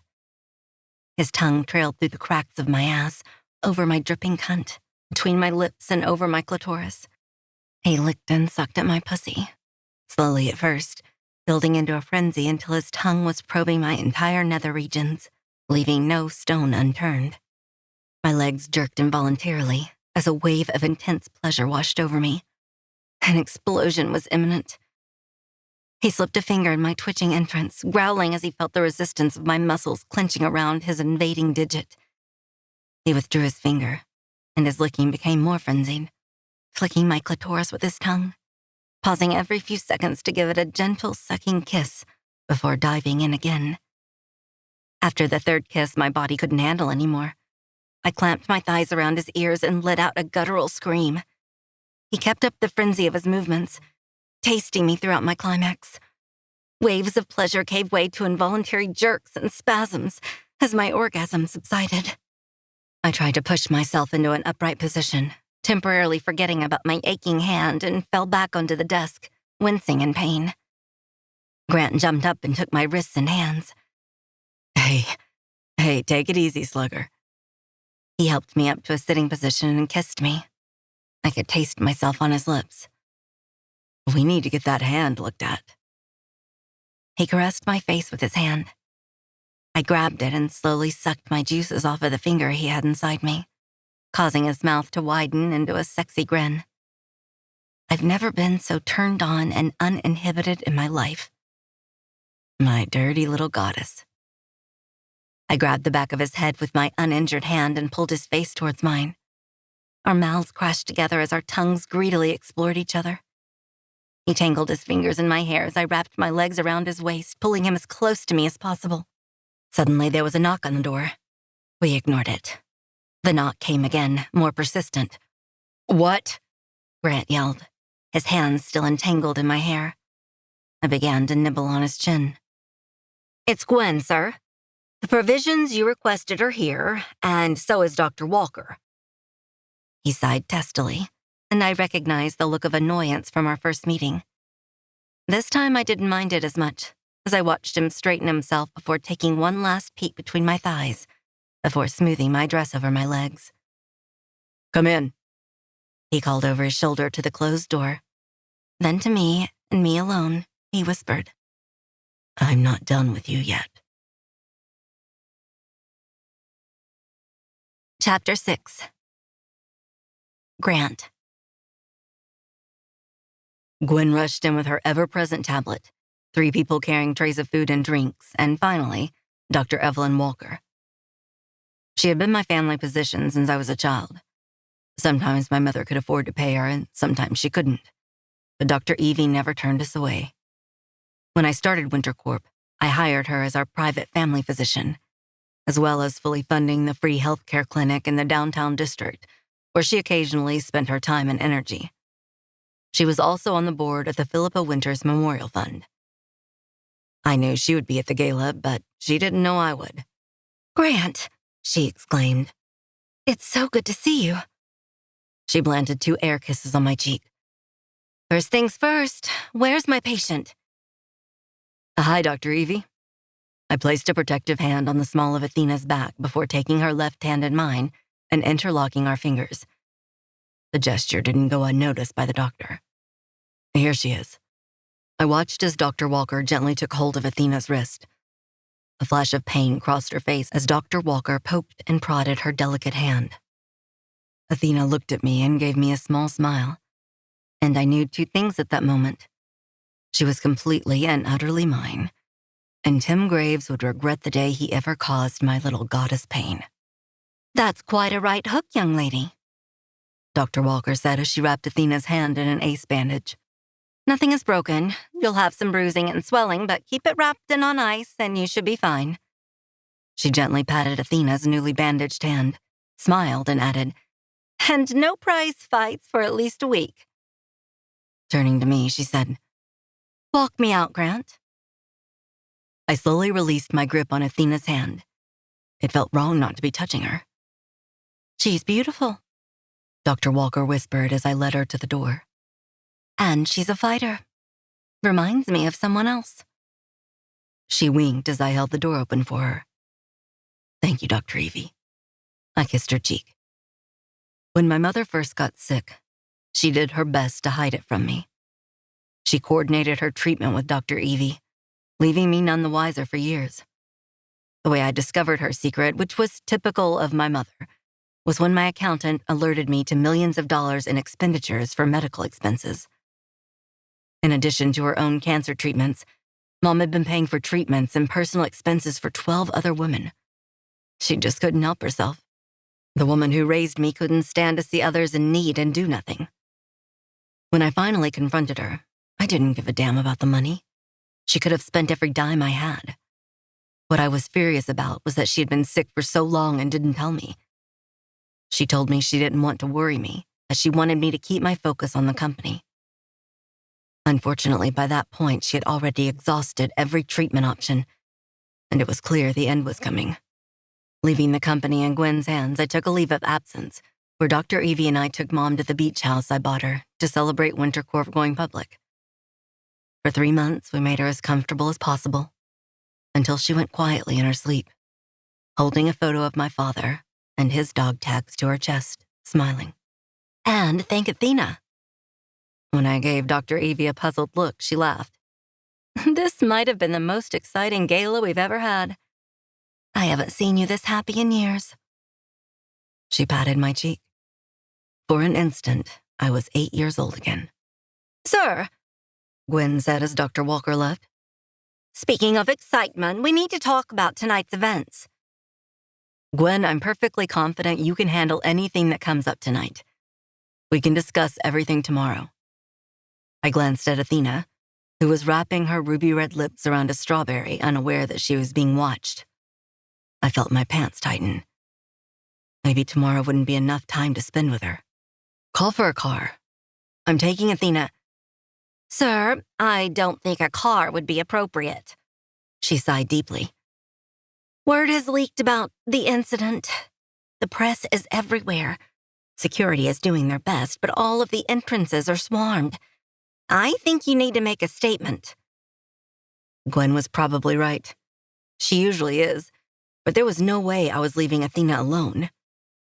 His tongue trailed through the cracks of my ass, over my dripping cunt, between my lips and over my clitoris. He licked and sucked at my pussy, slowly at first, building into a frenzy until his tongue was probing my entire nether regions, leaving no stone unturned. My legs jerked involuntarily as a wave of intense pleasure washed over me. An explosion was imminent. He slipped a finger in my twitching entrance, growling as he felt the resistance of my muscles clenching around his invading digit. He withdrew his finger, and his licking became more frenzied, flicking my clitoris with his tongue, pausing every few seconds to give it a gentle sucking kiss before diving in again. After the third kiss, my body couldn't handle anymore. I clamped my thighs around his ears and let out a guttural scream. He kept up the frenzy of his movements, tasting me throughout my climax. Waves of pleasure gave way to involuntary jerks and spasms as my orgasm subsided. I tried to push myself into an upright position, temporarily forgetting about my aching hand, and fell back onto the desk, wincing in pain. Grant jumped up and took my wrists and hands. Hey, take it easy, slugger." He helped me up to a sitting position and kissed me. I could taste myself on his lips. "We need to get that hand looked at." He caressed my face with his hand. I grabbed it and slowly sucked my juices off of the finger he had inside me, causing his mouth to widen into a sexy grin. I've never been so turned on and uninhibited in my life. My dirty little goddess. I grabbed the back of his head with my uninjured hand and pulled his face towards mine. Our mouths crashed together as our tongues greedily explored each other. He tangled his fingers in my hair as I wrapped my legs around his waist, pulling him as close to me as possible. Suddenly, there was a knock on the door. We ignored it. The knock came again, more persistent. "What?" Grant yelled, his hands still entangled in my hair. I began to nibble on his chin. "It's Gwen, sir. The provisions you requested are here, and so is Dr. Walker." He sighed testily, and I recognized the look of annoyance from our first meeting. This time I didn't mind it as much, as I watched him straighten himself before taking one last peek between my thighs, before smoothing my dress over my legs. "Come in," he called over his shoulder to the closed door. Then to me, and me alone, he whispered, "I'm not done with you yet." Chapter 6. Grant. Gwen rushed in with her ever-present tablet, 3 people carrying trays of food and drinks, and finally, Dr. Evelyn Walker. She had been my family physician since I was a child. Sometimes my mother could afford to pay her, and sometimes she couldn't. But Dr. Evie never turned us away. When I started WinterCorp, I hired her as our private family physician, as well as fully funding the free healthcare clinic in the downtown district, where she occasionally spent her time and energy. She was also on the board of the Philippa Winters Memorial Fund. I knew she would be at the gala, but she didn't know I would. "Grant," she exclaimed, "it's so good to see you." She planted 2 air kisses on my cheek. "First things first, where's my patient?" "Hi, Dr. Evie." I placed a protective hand on the small of Athena's back before taking her left hand in mine and interlocking our fingers. The gesture didn't go unnoticed by the doctor. "Here she is." I watched as Dr. Walker gently took hold of Athena's wrist. A flash of pain crossed her face as Dr. Walker poked and prodded her delicate hand. Athena looked at me and gave me a small smile, and I knew 2 things at that moment. She was completely and utterly mine, and Tim Graves would regret the day he ever caused my little goddess pain. "That's quite a right hook, young lady," Dr. Walker said as she wrapped Athena's hand in an ace bandage. "Nothing is broken. You'll have some bruising and swelling, but keep it wrapped in on ice and you should be fine." She gently patted Athena's newly bandaged hand, smiled, and added, "And no prize fights for at least a week." Turning to me, she said, "Walk me out, Grant." I slowly released my grip on Athena's hand. It felt wrong not to be touching her. "She's beautiful," Dr. Walker whispered as I led her to the door. "And she's a fighter. Reminds me of someone else." She winked as I held the door open for her. "Thank you, Dr. Evie." I kissed her cheek. When my mother first got sick, she did her best to hide it from me. She coordinated her treatment with Dr. Evie, leaving me none the wiser for years. The way I discovered her secret, which was typical of my mother, was when my accountant alerted me to millions of dollars in expenditures for medical expenses. In addition to her own cancer treatments, Mom had been paying for treatments and personal expenses for 12 other women. She just couldn't help herself. The woman who raised me couldn't stand to see others in need and do nothing. When I finally confronted her, I didn't give a damn about the money. She could have spent every dime I had. What I was furious about was that she had been sick for so long and didn't tell me. She told me she didn't want to worry me, that she wanted me to keep my focus on the company. Unfortunately, by that point, she had already exhausted every treatment option, and it was clear the end was coming. Leaving the company in Gwen's hands, I took a leave of absence, where Dr. Evie and I took Mom to the beach house I bought her to celebrate winter court going public. For 3 months, we made her as comfortable as possible, until she went quietly in her sleep, holding a photo of my father and his dog tags to her chest, smiling. "And thank Athena." When I gave Dr. Evie a puzzled look, she laughed. "This might have been the most exciting gala we've ever had. I haven't seen you this happy in years." She patted my cheek. For an instant, I was 8 years old again. "Sir," Gwen said as Dr. Walker left, "speaking of excitement, we need to talk about tonight's events." "Gwen, I'm perfectly confident you can handle anything that comes up tonight. We can discuss everything tomorrow." I glanced at Athena, who was wrapping her ruby-red lips around a strawberry, unaware that she was being watched. I felt my pants tighten. Maybe tomorrow wouldn't be enough time to spend with her. "Call for a car. I'm taking Athena." "Sir, I don't think a car would be appropriate." She sighed deeply. "Word has leaked about the incident. The press is everywhere. Security is doing their best, but all of the entrances are swarmed. I think you need to make a statement." Gwen was probably right. She usually is, but there was no way I was leaving Athena alone.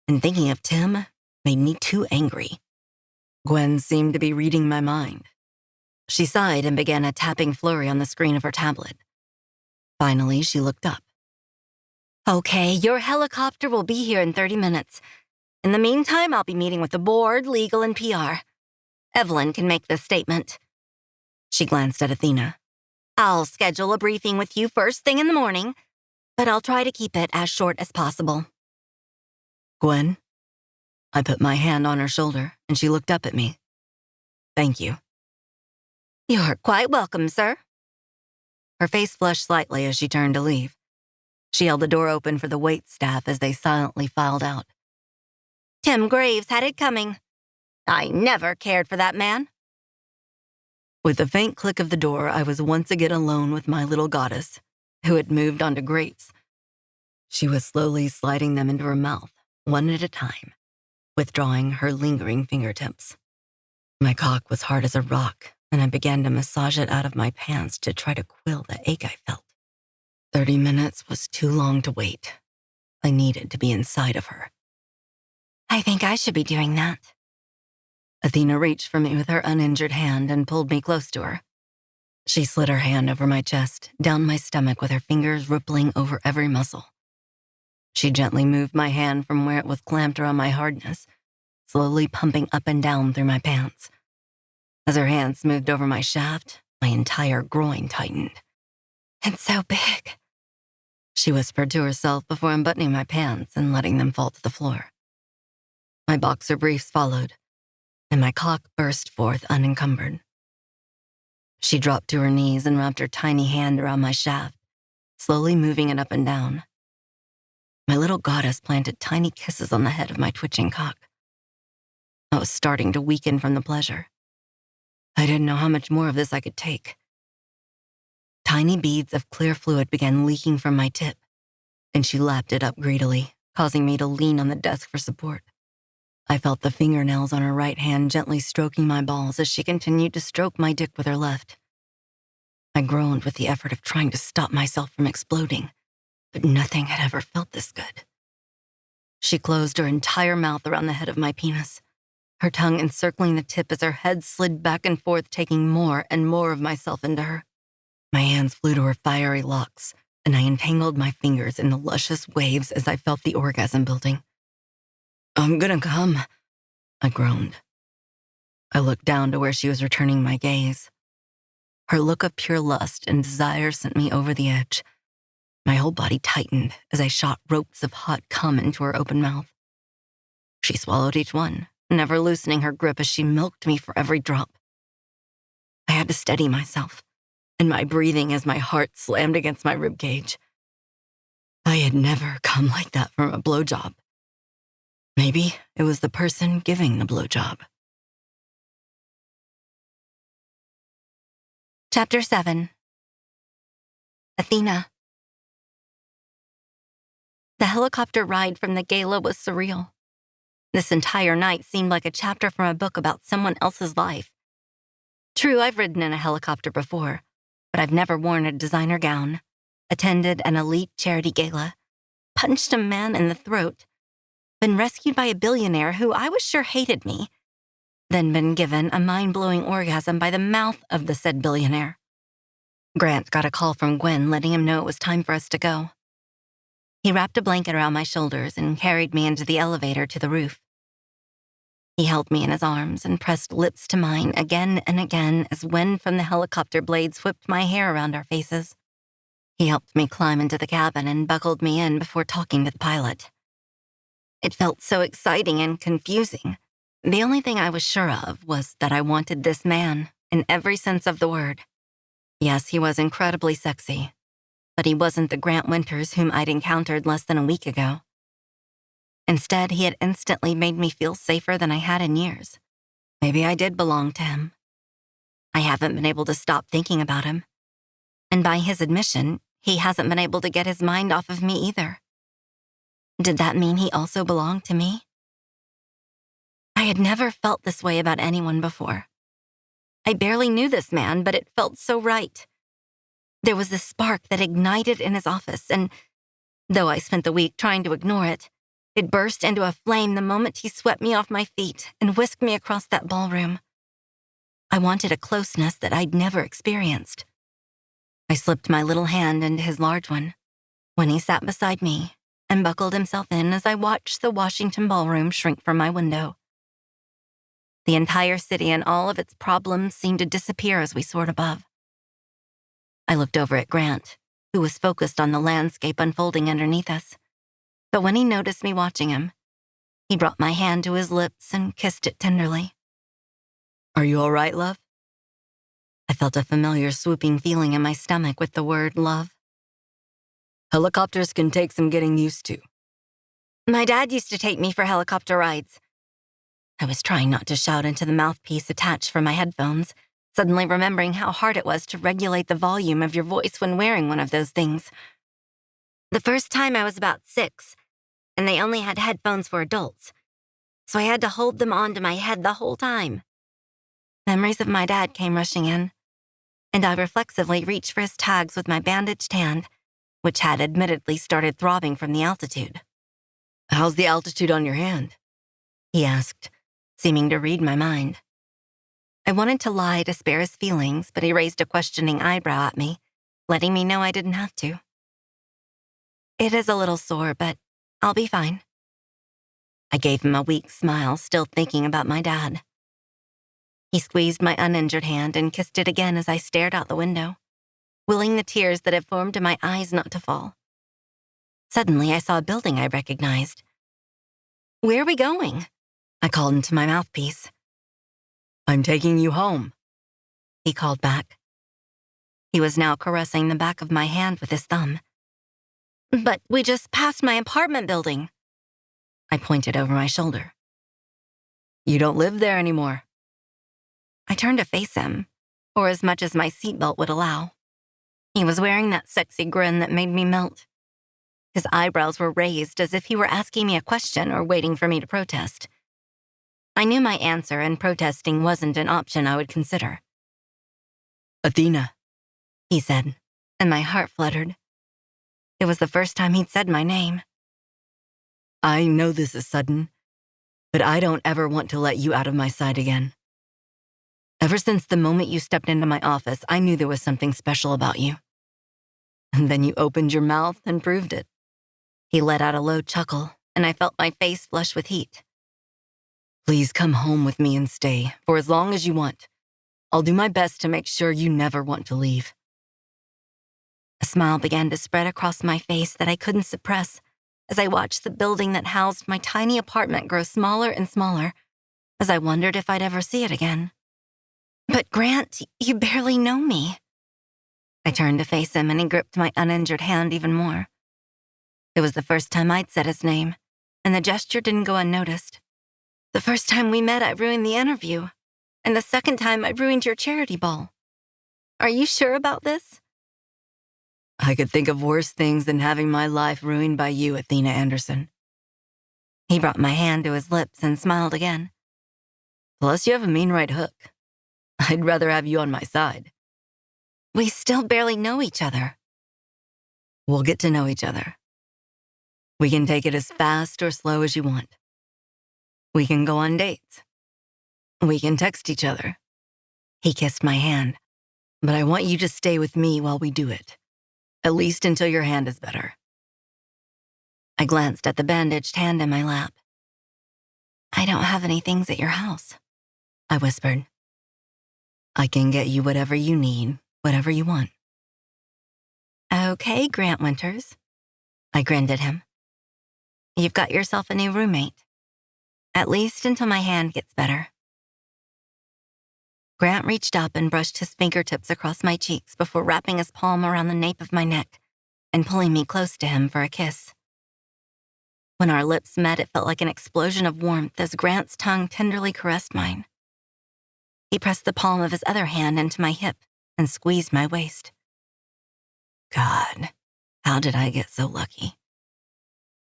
And thinking of Tim made me too angry. Gwen seemed to be reading my mind. She sighed and began a tapping flurry on the screen of her tablet. Finally, she looked up. "Okay, your helicopter will be here in 30 minutes. In the meantime, I'll be meeting with the board, legal, and PR. Evelyn can make this statement." She glanced at Athena. "I'll schedule a briefing with you first thing in the morning, but I'll try to keep it as short as possible." "Gwen?" I put my hand on her shoulder, and she looked up at me. "Thank you." "You're quite welcome, sir." Her face flushed slightly as she turned to leave. She held the door open for the wait staff as they silently filed out. "Tim Graves had it coming. I never cared for that man." With the faint click of the door, I was once again alone with my little goddess, who had moved onto grapes. She was slowly sliding them into her mouth, one at a time, withdrawing her lingering fingertips. My cock was hard as a rock, and I began to massage it out of my pants to try to quell the ache I felt. 30 minutes was too long to wait. I needed to be inside of her. "I think I should be doing that." Athena reached for me with her uninjured hand and pulled me close to her. She slid her hand over my chest, down my stomach with her fingers rippling over every muscle. She gently moved my hand from where it was clamped around my hardness, slowly pumping up and down through my pants. As her hand smoothed over my shaft, my entire groin tightened. "It's so big," she whispered to herself before unbuttoning my pants and letting them fall to the floor. My boxer briefs followed, and my cock burst forth unencumbered. She dropped to her knees and wrapped her tiny hand around my shaft, slowly moving it up and down. My little goddess planted tiny kisses on the head of my twitching cock. I was starting to weaken from the pleasure. I didn't know how much more of this I could take. Tiny beads of clear fluid began leaking from my tip, and she lapped it up greedily, causing me to lean on the desk for support. I felt the fingernails on her right hand gently stroking my balls as she continued to stroke my dick with her left. I groaned with the effort of trying to stop myself from exploding, but nothing had ever felt this good. She closed her entire mouth around the head of my penis, her tongue encircling the tip as her head slid back and forth, taking more and more of myself into her. My hands flew to her fiery locks, and I entangled my fingers in the luscious waves as I felt the orgasm building. "I'm gonna come," I groaned. I looked down to where she was returning my gaze. Her look of pure lust and desire sent me over the edge. My whole body tightened as I shot ropes of hot cum into her open mouth. She swallowed each one, never loosening her grip as she milked me for every drop. I had to steady myself, and my breathing as my heart slammed against my ribcage. I had never come like that from a blowjob. Maybe it was the person giving the blowjob. Chapter 7. Athena. The helicopter ride from the gala was surreal. This entire night seemed like a chapter from a book about someone else's life. True, I've ridden in a helicopter before, but I've never worn a designer gown, attended an elite charity gala, punched a man in the throat, been rescued by a billionaire who I was sure hated me, then been given a mind-blowing orgasm by the mouth of the said billionaire. Grant got a call from Gwen letting him know it was time for us to go. He wrapped a blanket around my shoulders and carried me into the elevator to the roof. He held me in his arms and pressed lips to mine again and again as wind from the helicopter blades whipped my hair around our faces. He helped me climb into the cabin and buckled me in before talking to the pilot. It felt so exciting and confusing. The only thing I was sure of was that I wanted this man, in every sense of the word. Yes, he was incredibly sexy, but he wasn't the Grant Winters whom I'd encountered less than a week ago. Instead, he had instantly made me feel safer than I had in years. Maybe I did belong to him. I haven't been able to stop thinking about him. And by his admission, he hasn't been able to get his mind off of me either. Did that mean he also belonged to me? I had never felt this way about anyone before. I barely knew this man, but it felt so right. There was this spark that ignited in his office, and though I spent the week trying to ignore it, it burst into a flame the moment he swept me off my feet and whisked me across that ballroom. I wanted a closeness that I'd never experienced. I slipped my little hand into his large one when he sat beside me and buckled himself in as I watched the Washington ballroom shrink from my window. The entire city and all of its problems seemed to disappear as we soared above. I looked over at Grant, who was focused on the landscape unfolding underneath us. But when he noticed me watching him, he brought my hand to his lips and kissed it tenderly. "Are you all right, love?" I felt a familiar swooping feeling in my stomach with the word love. "Helicopters can take some getting used to." My dad used to take me for helicopter rides. I was trying not to shout into the mouthpiece attached from my headphones, suddenly remembering how hard it was to regulate the volume of your voice when wearing one of those things. The first time I was about 6, and they only had headphones for adults, so I had to hold them onto my head the whole time. Memories of my dad came rushing in, and I reflexively reached for his tags with my bandaged hand, which had admittedly started throbbing from the altitude. "How's the altitude on your hand?" he asked, seeming to read my mind. I wanted to lie to spare his feelings, but he raised a questioning eyebrow at me, letting me know I didn't have to. "It is a little sore, but I'll be fine." I gave him a weak smile, still thinking about my dad. He squeezed my uninjured hand and kissed it again as I stared out the window, willing the tears that had formed in my eyes not to fall. Suddenly, I saw a building I recognized. "Where are we going?" I called into my mouthpiece. "I'm taking you home," he called back. He was now caressing the back of my hand with his thumb. But we just passed my apartment building. I pointed over my shoulder. You don't live there anymore. I turned to face him, or as much as my seatbelt would allow. He was wearing that sexy grin that made me melt. His eyebrows were raised as if he were asking me a question or waiting for me to protest. I knew my answer, and protesting wasn't an option I would consider. Athena, he said, and my heart fluttered. It was the first time he'd said my name. I know this is sudden, but I don't ever want to let you out of my sight again. Ever since the moment you stepped into my office, I knew there was something special about you. And then you opened your mouth and proved it. He let out a low chuckle, and I felt my face flush with heat. Please come home with me and stay for as long as you want. I'll do my best to make sure you never want to leave. A smile began to spread across my face that I couldn't suppress as I watched the building that housed my tiny apartment grow smaller and smaller, as I wondered if I'd ever see it again. But Grant, you barely know me. I turned to face him, and he gripped my uninjured hand even more. It was the first time I'd said his name, and the gesture didn't go unnoticed. The first time we met, I ruined the interview, and the second time I ruined your charity ball. Are you sure about this? I could think of worse things than having my life ruined by you, Athena Anderson. He brought my hand to his lips and smiled again. Plus, you have a mean right hook. I'd rather have you on my side. We still barely know each other. We'll get to know each other. We can take it as fast or slow as you want. We can go on dates. We can text each other. He kissed my hand, but I want you to stay with me while we do it, at least until your hand is better. I glanced at the bandaged hand in my lap. I don't have any things at your house, I whispered. I can get you whatever you need, whatever you want. Okay, Grant Winters. I grinned at him. You've got yourself a new roommate. At least until my hand gets better. Grant reached up and brushed his fingertips across my cheeks before wrapping his palm around the nape of my neck and pulling me close to him for a kiss. When our lips met, it felt like an explosion of warmth as Grant's tongue tenderly caressed mine. He pressed the palm of his other hand into my hip and squeezed my waist. God, how did I get so lucky?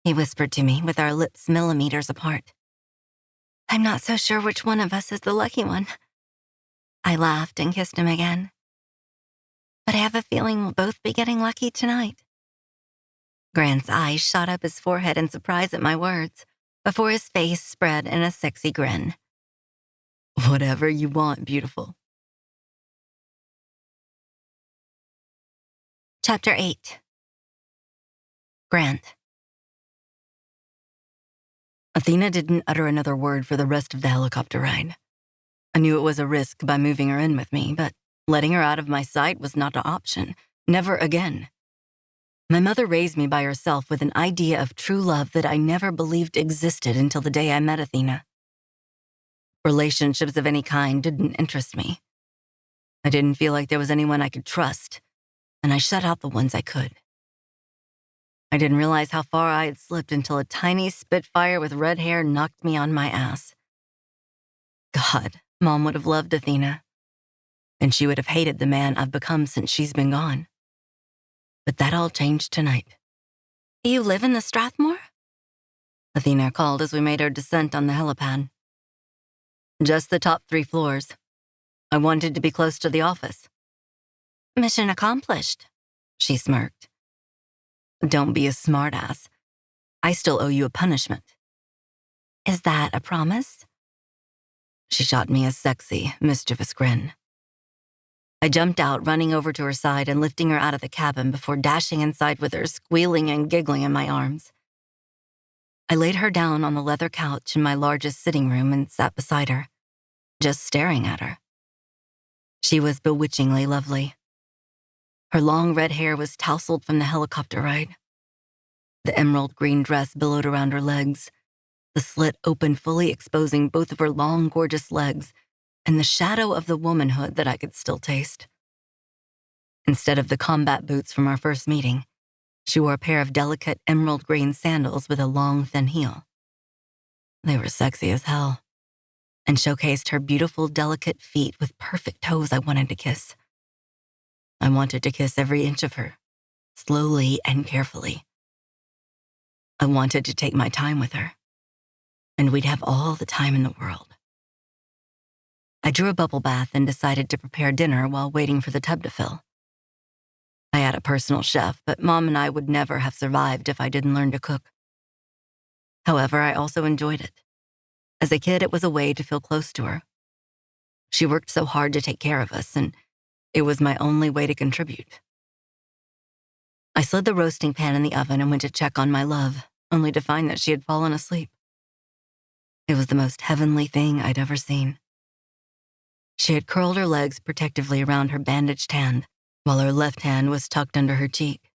He whispered to me with our lips millimeters apart. I'm not so sure which one of us is the lucky one. I laughed and kissed him again. But I have a feeling we'll both be getting lucky tonight. Grant's eyes shot up his forehead in surprise at my words, before his face spread in a sexy grin. Whatever you want, beautiful. Chapter 8. Grant. Athena didn't utter another word for the rest of the helicopter ride. I knew it was a risk by moving her in with me, but letting her out of my sight was not an option. Never again. My mother raised me by herself with an idea of true love that I never believed existed until the day I met Athena. Relationships of any kind didn't interest me. I didn't feel like there was anyone I could trust, and I shut out the ones I could. I didn't realize how far I had slipped until a tiny spitfire with red hair knocked me on my ass. God, Mom would have loved Athena, and she would have hated the man I've become since she's been gone. But that all changed tonight. You live in the Strathmore? Athena called as we made our descent on the helipad. Just the top 3 floors. I wanted to be close to the office. Mission accomplished, she smirked. Don't be a smartass. I still owe you a punishment. Is that a promise? She shot me a sexy, mischievous grin. I jumped out, running over to her side and lifting her out of the cabin before dashing inside with her, squealing and giggling in my arms. I laid her down on the leather couch in my largest sitting room and sat beside her, just staring at her. She was bewitchingly lovely. Her long red hair was tousled from the helicopter ride. The emerald green dress billowed around her legs, the slit open, fully exposing both of her long, gorgeous legs and the shadow of the womanhood that I could still taste. Instead of the combat boots from our first meeting, She wore a pair of delicate emerald green sandals with a long, thin heel. They were sexy as hell and showcased her beautiful, delicate feet with perfect toes I wanted to kiss. I wanted to kiss every inch of her, slowly and carefully. I wanted to take my time with her, and we'd have all the time in the world. I drew a bubble bath and decided to prepare dinner while waiting for the tub to fill. I had a personal chef, but Mom and I would never have survived if I didn't learn to cook. However, I also enjoyed it. As a kid, it was a way to feel close to her. She worked so hard to take care of us, and it was my only way to contribute. I slid the roasting pan in the oven and went to check on my love, only to find that she had fallen asleep. It was the most heavenly thing I'd ever seen. She had curled her legs protectively around her bandaged hand, while her left hand was tucked under her cheek.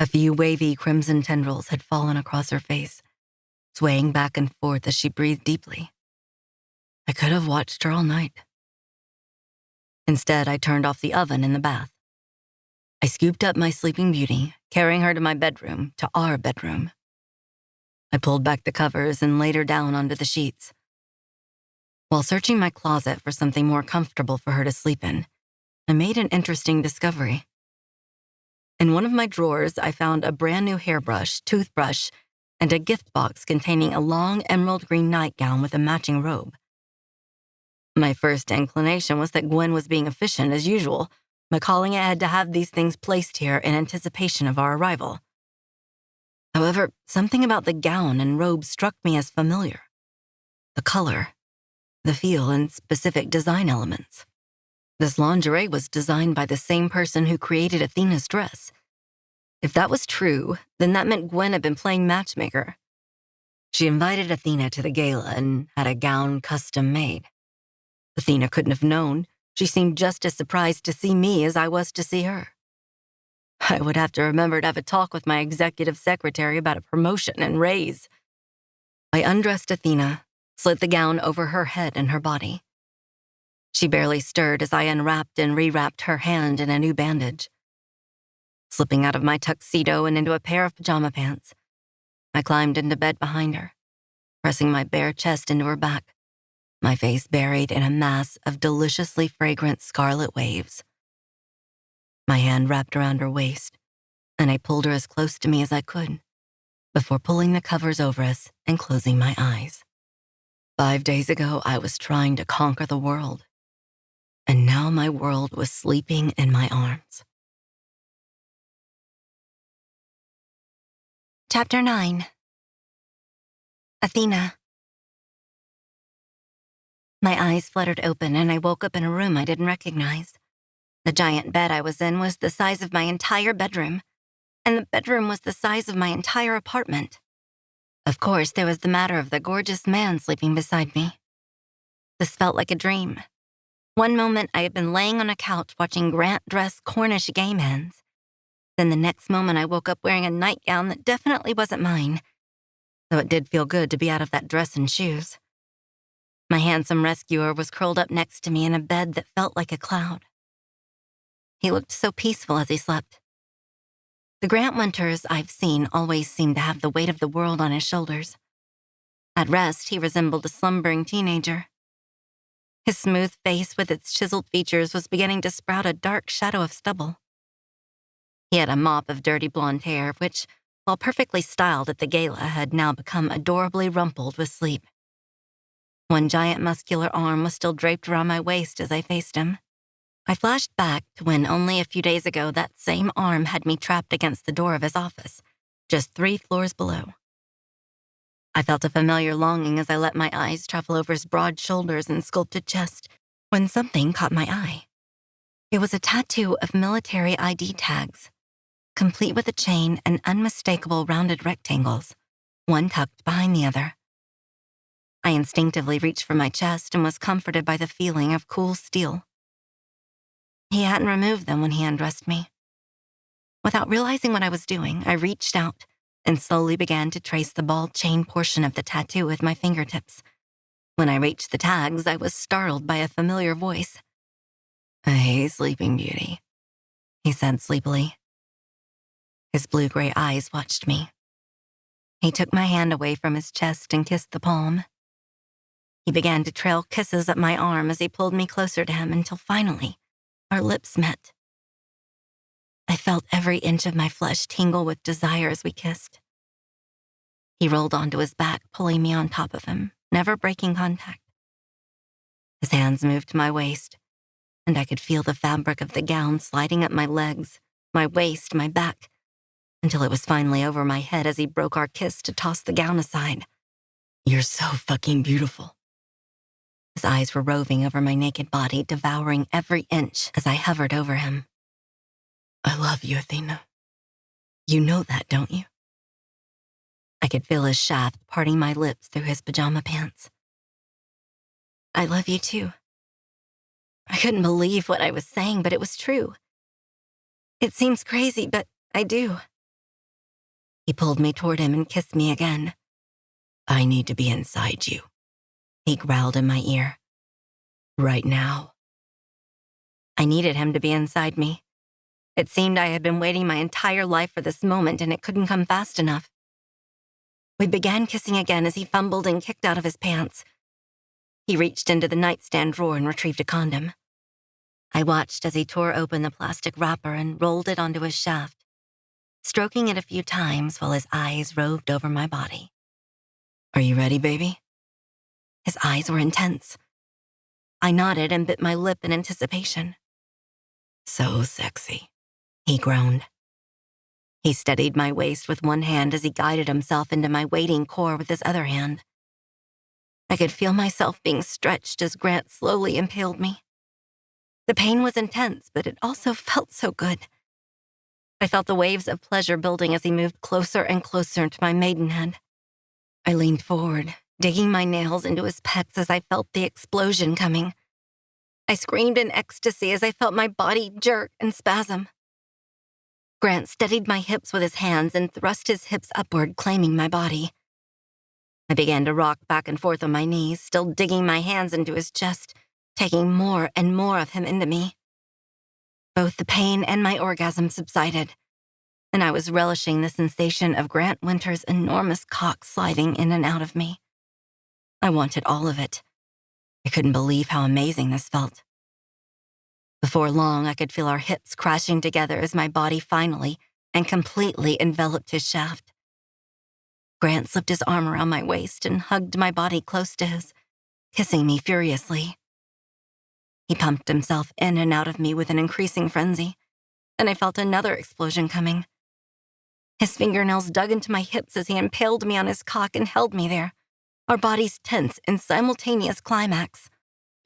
A few wavy crimson tendrils had fallen across her face, swaying back and forth as she breathed deeply. I could have watched her all night. Instead, I turned off the oven in the bath. I scooped up my sleeping beauty, carrying her to my bedroom, to our bedroom. I pulled back the covers and laid her down onto the sheets. While searching my closet for something more comfortable for her to sleep in, I made an interesting discovery. In one of my drawers, I found a brand new hairbrush, toothbrush, and a gift box containing a long emerald green nightgown with a matching robe. My first inclination was that Gwen was being efficient as usual, by calling ahead to have these things placed here in anticipation of our arrival. However, something about the gown and robe struck me as familiar. The color, the feel, and specific design elements. This lingerie was designed by the same person who created Athena's dress. If that was true, then that meant Gwen had been playing matchmaker. She invited Athena to the gala and had a gown custom made. Athena couldn't have known. She seemed just as surprised to see me as I was to see her. I would have to remember to have a talk with my executive secretary about a promotion and raise. I undressed Athena, slid the gown over her head and her body. She barely stirred as I unwrapped and rewrapped her hand in a new bandage. Slipping out of my tuxedo and into a pair of pajama pants, I climbed into bed behind her, pressing my bare chest into her back, my face buried in a mass of deliciously fragrant scarlet waves. My hand wrapped around her waist, and I pulled her as close to me as I could, before pulling the covers over us and closing my eyes. 5 days ago, I was trying to conquer the world, and now my world was sleeping in my arms. Chapter 9. Athena. My eyes fluttered open and I woke up in a room I didn't recognize. The giant bed I was in was the size of my entire bedroom, and the bedroom was the size of my entire apartment. Of course, there was the matter of the gorgeous man sleeping beside me. This felt like a dream. One moment I had been laying on a couch watching Grant dress Cornish game hens. Then the next moment I woke up wearing a nightgown that definitely wasn't mine, though it did feel good to be out of that dress and shoes. My handsome rescuer was curled up next to me in a bed that felt like a cloud. He looked so peaceful as he slept. The Grant Winters I've seen always seemed to have the weight of the world on his shoulders. At rest, he resembled a slumbering teenager. His smooth face with its chiseled features was beginning to sprout a dark shadow of stubble. He had a mop of dirty blonde hair, which, while perfectly styled at the gala, had now become adorably rumpled with sleep. One giant muscular arm was still draped around my waist as I faced him. I flashed back to when only a few days ago that same arm had me trapped against the door of his office, just 3 floors below. I felt a familiar longing as I let my eyes travel over his broad shoulders and sculpted chest, when something caught my eye. It was a tattoo of military ID tags, complete with a chain and unmistakable rounded rectangles, one tucked behind the other. I instinctively reached for my chest and was comforted by the feeling of cool steel. He hadn't removed them when he undressed me. Without realizing what I was doing, I reached out and slowly began to trace the ball chain portion of the tattoo with my fingertips. When I reached the tags, I was startled by a familiar voice. "Hey, Sleeping Beauty," he said sleepily. His blue-gray eyes watched me. He took my hand away from his chest and kissed the palm. He began to trail kisses up my arm as he pulled me closer to him until finally our lips met. I felt every inch of my flesh tingle with desire as we kissed. He rolled onto his back, pulling me on top of him, never breaking contact. His hands moved to my waist, and I could feel the fabric of the gown sliding up my legs, my waist, my back, until it was finally over my head as he broke our kiss to toss the gown aside. "You're so fucking beautiful." His eyes were roving over my naked body, devouring every inch as I hovered over him. "I love you, Athena. You know that, don't you?" I could feel his shaft parting my lips through his pajama pants. "I love you too." I couldn't believe what I was saying, but it was true. It seems crazy, but I do. He pulled me toward him and kissed me again. "I need to be inside you," he growled in my ear. "Right now." I needed him to be inside me. It seemed I had been waiting my entire life for this moment, and it couldn't come fast enough. We began kissing again as he fumbled and kicked out of his pants. He reached into the nightstand drawer and retrieved a condom. I watched as he tore open the plastic wrapper and rolled it onto his shaft, stroking it a few times while his eyes roved over my body. "Are you ready, baby?" His eyes were intense. I nodded and bit my lip in anticipation. "So sexy," he groaned. He steadied my waist with one hand as he guided himself into my waiting core with his other hand. I could feel myself being stretched as Grant slowly impaled me. The pain was intense, but it also felt so good. I felt the waves of pleasure building as he moved closer and closer to my maidenhead. I leaned forward, digging my nails into his pecs as I felt the explosion coming. I screamed in ecstasy as I felt my body jerk and spasm. Grant steadied my hips with his hands and thrust his hips upward, claiming my body. I began to rock back and forth on my knees, still digging my hands into his chest, taking more and more of him into me. Both the pain and my orgasm subsided, and I was relishing the sensation of Grant Winter's enormous cock sliding in and out of me. I wanted all of it. I couldn't believe how amazing this felt. Before long, I could feel our hips crashing together as my body finally and completely enveloped his shaft. Grant slipped his arm around my waist and hugged my body close to his, kissing me furiously. He pumped himself in and out of me with an increasing frenzy, and I felt another explosion coming. His fingernails dug into my hips as he impaled me on his cock and held me there, our bodies tense in simultaneous climax.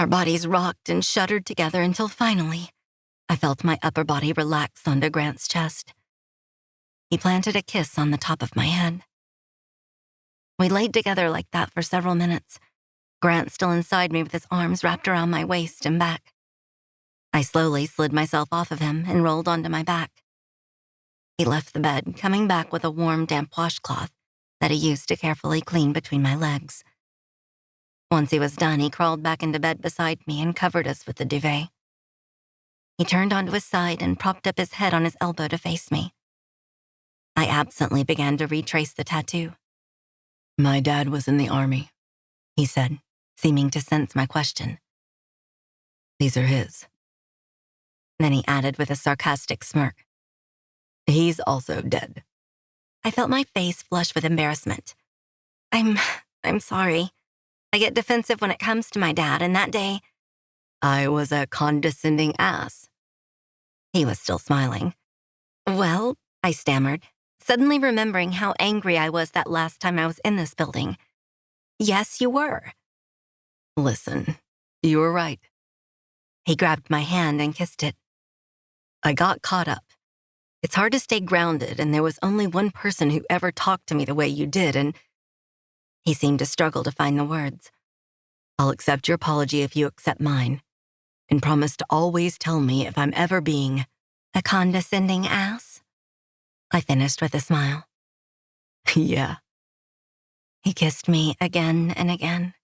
Our bodies rocked and shuddered together until finally, I felt my upper body relax onto Grant's chest. He planted a kiss on the top of my head. We laid together like that for several minutes, Grant still inside me with his arms wrapped around my waist and back. I slowly slid myself off of him and rolled onto my back. He left the bed, coming back with a warm, damp washcloth that he used to carefully clean between my legs. Once he was done, he crawled back into bed beside me and covered us with the duvet. He turned onto his side and propped up his head on his elbow to face me. I absently began to retrace the tattoo. "My dad was in the Army," he said, seeming to sense my question. "These are his." Then he added with a sarcastic smirk, "He's also dead." I felt my face flush with embarrassment. I'm sorry. I get defensive when it comes to my dad, and that day, "I was a condescending ass." He was still smiling. "Well," I stammered, suddenly remembering how angry I was that last time I was in this building. "Yes, you were." "Listen, you were right." He grabbed my hand and kissed it. "I got caught up. It's hard to stay grounded, and there was only one person who ever talked to me the way you did, and—" He seemed to struggle to find the words. "I'll accept your apology if you accept mine, and promise to always tell me if I'm ever being a condescending ass," I finished with a smile. "Yeah." He kissed me again and again.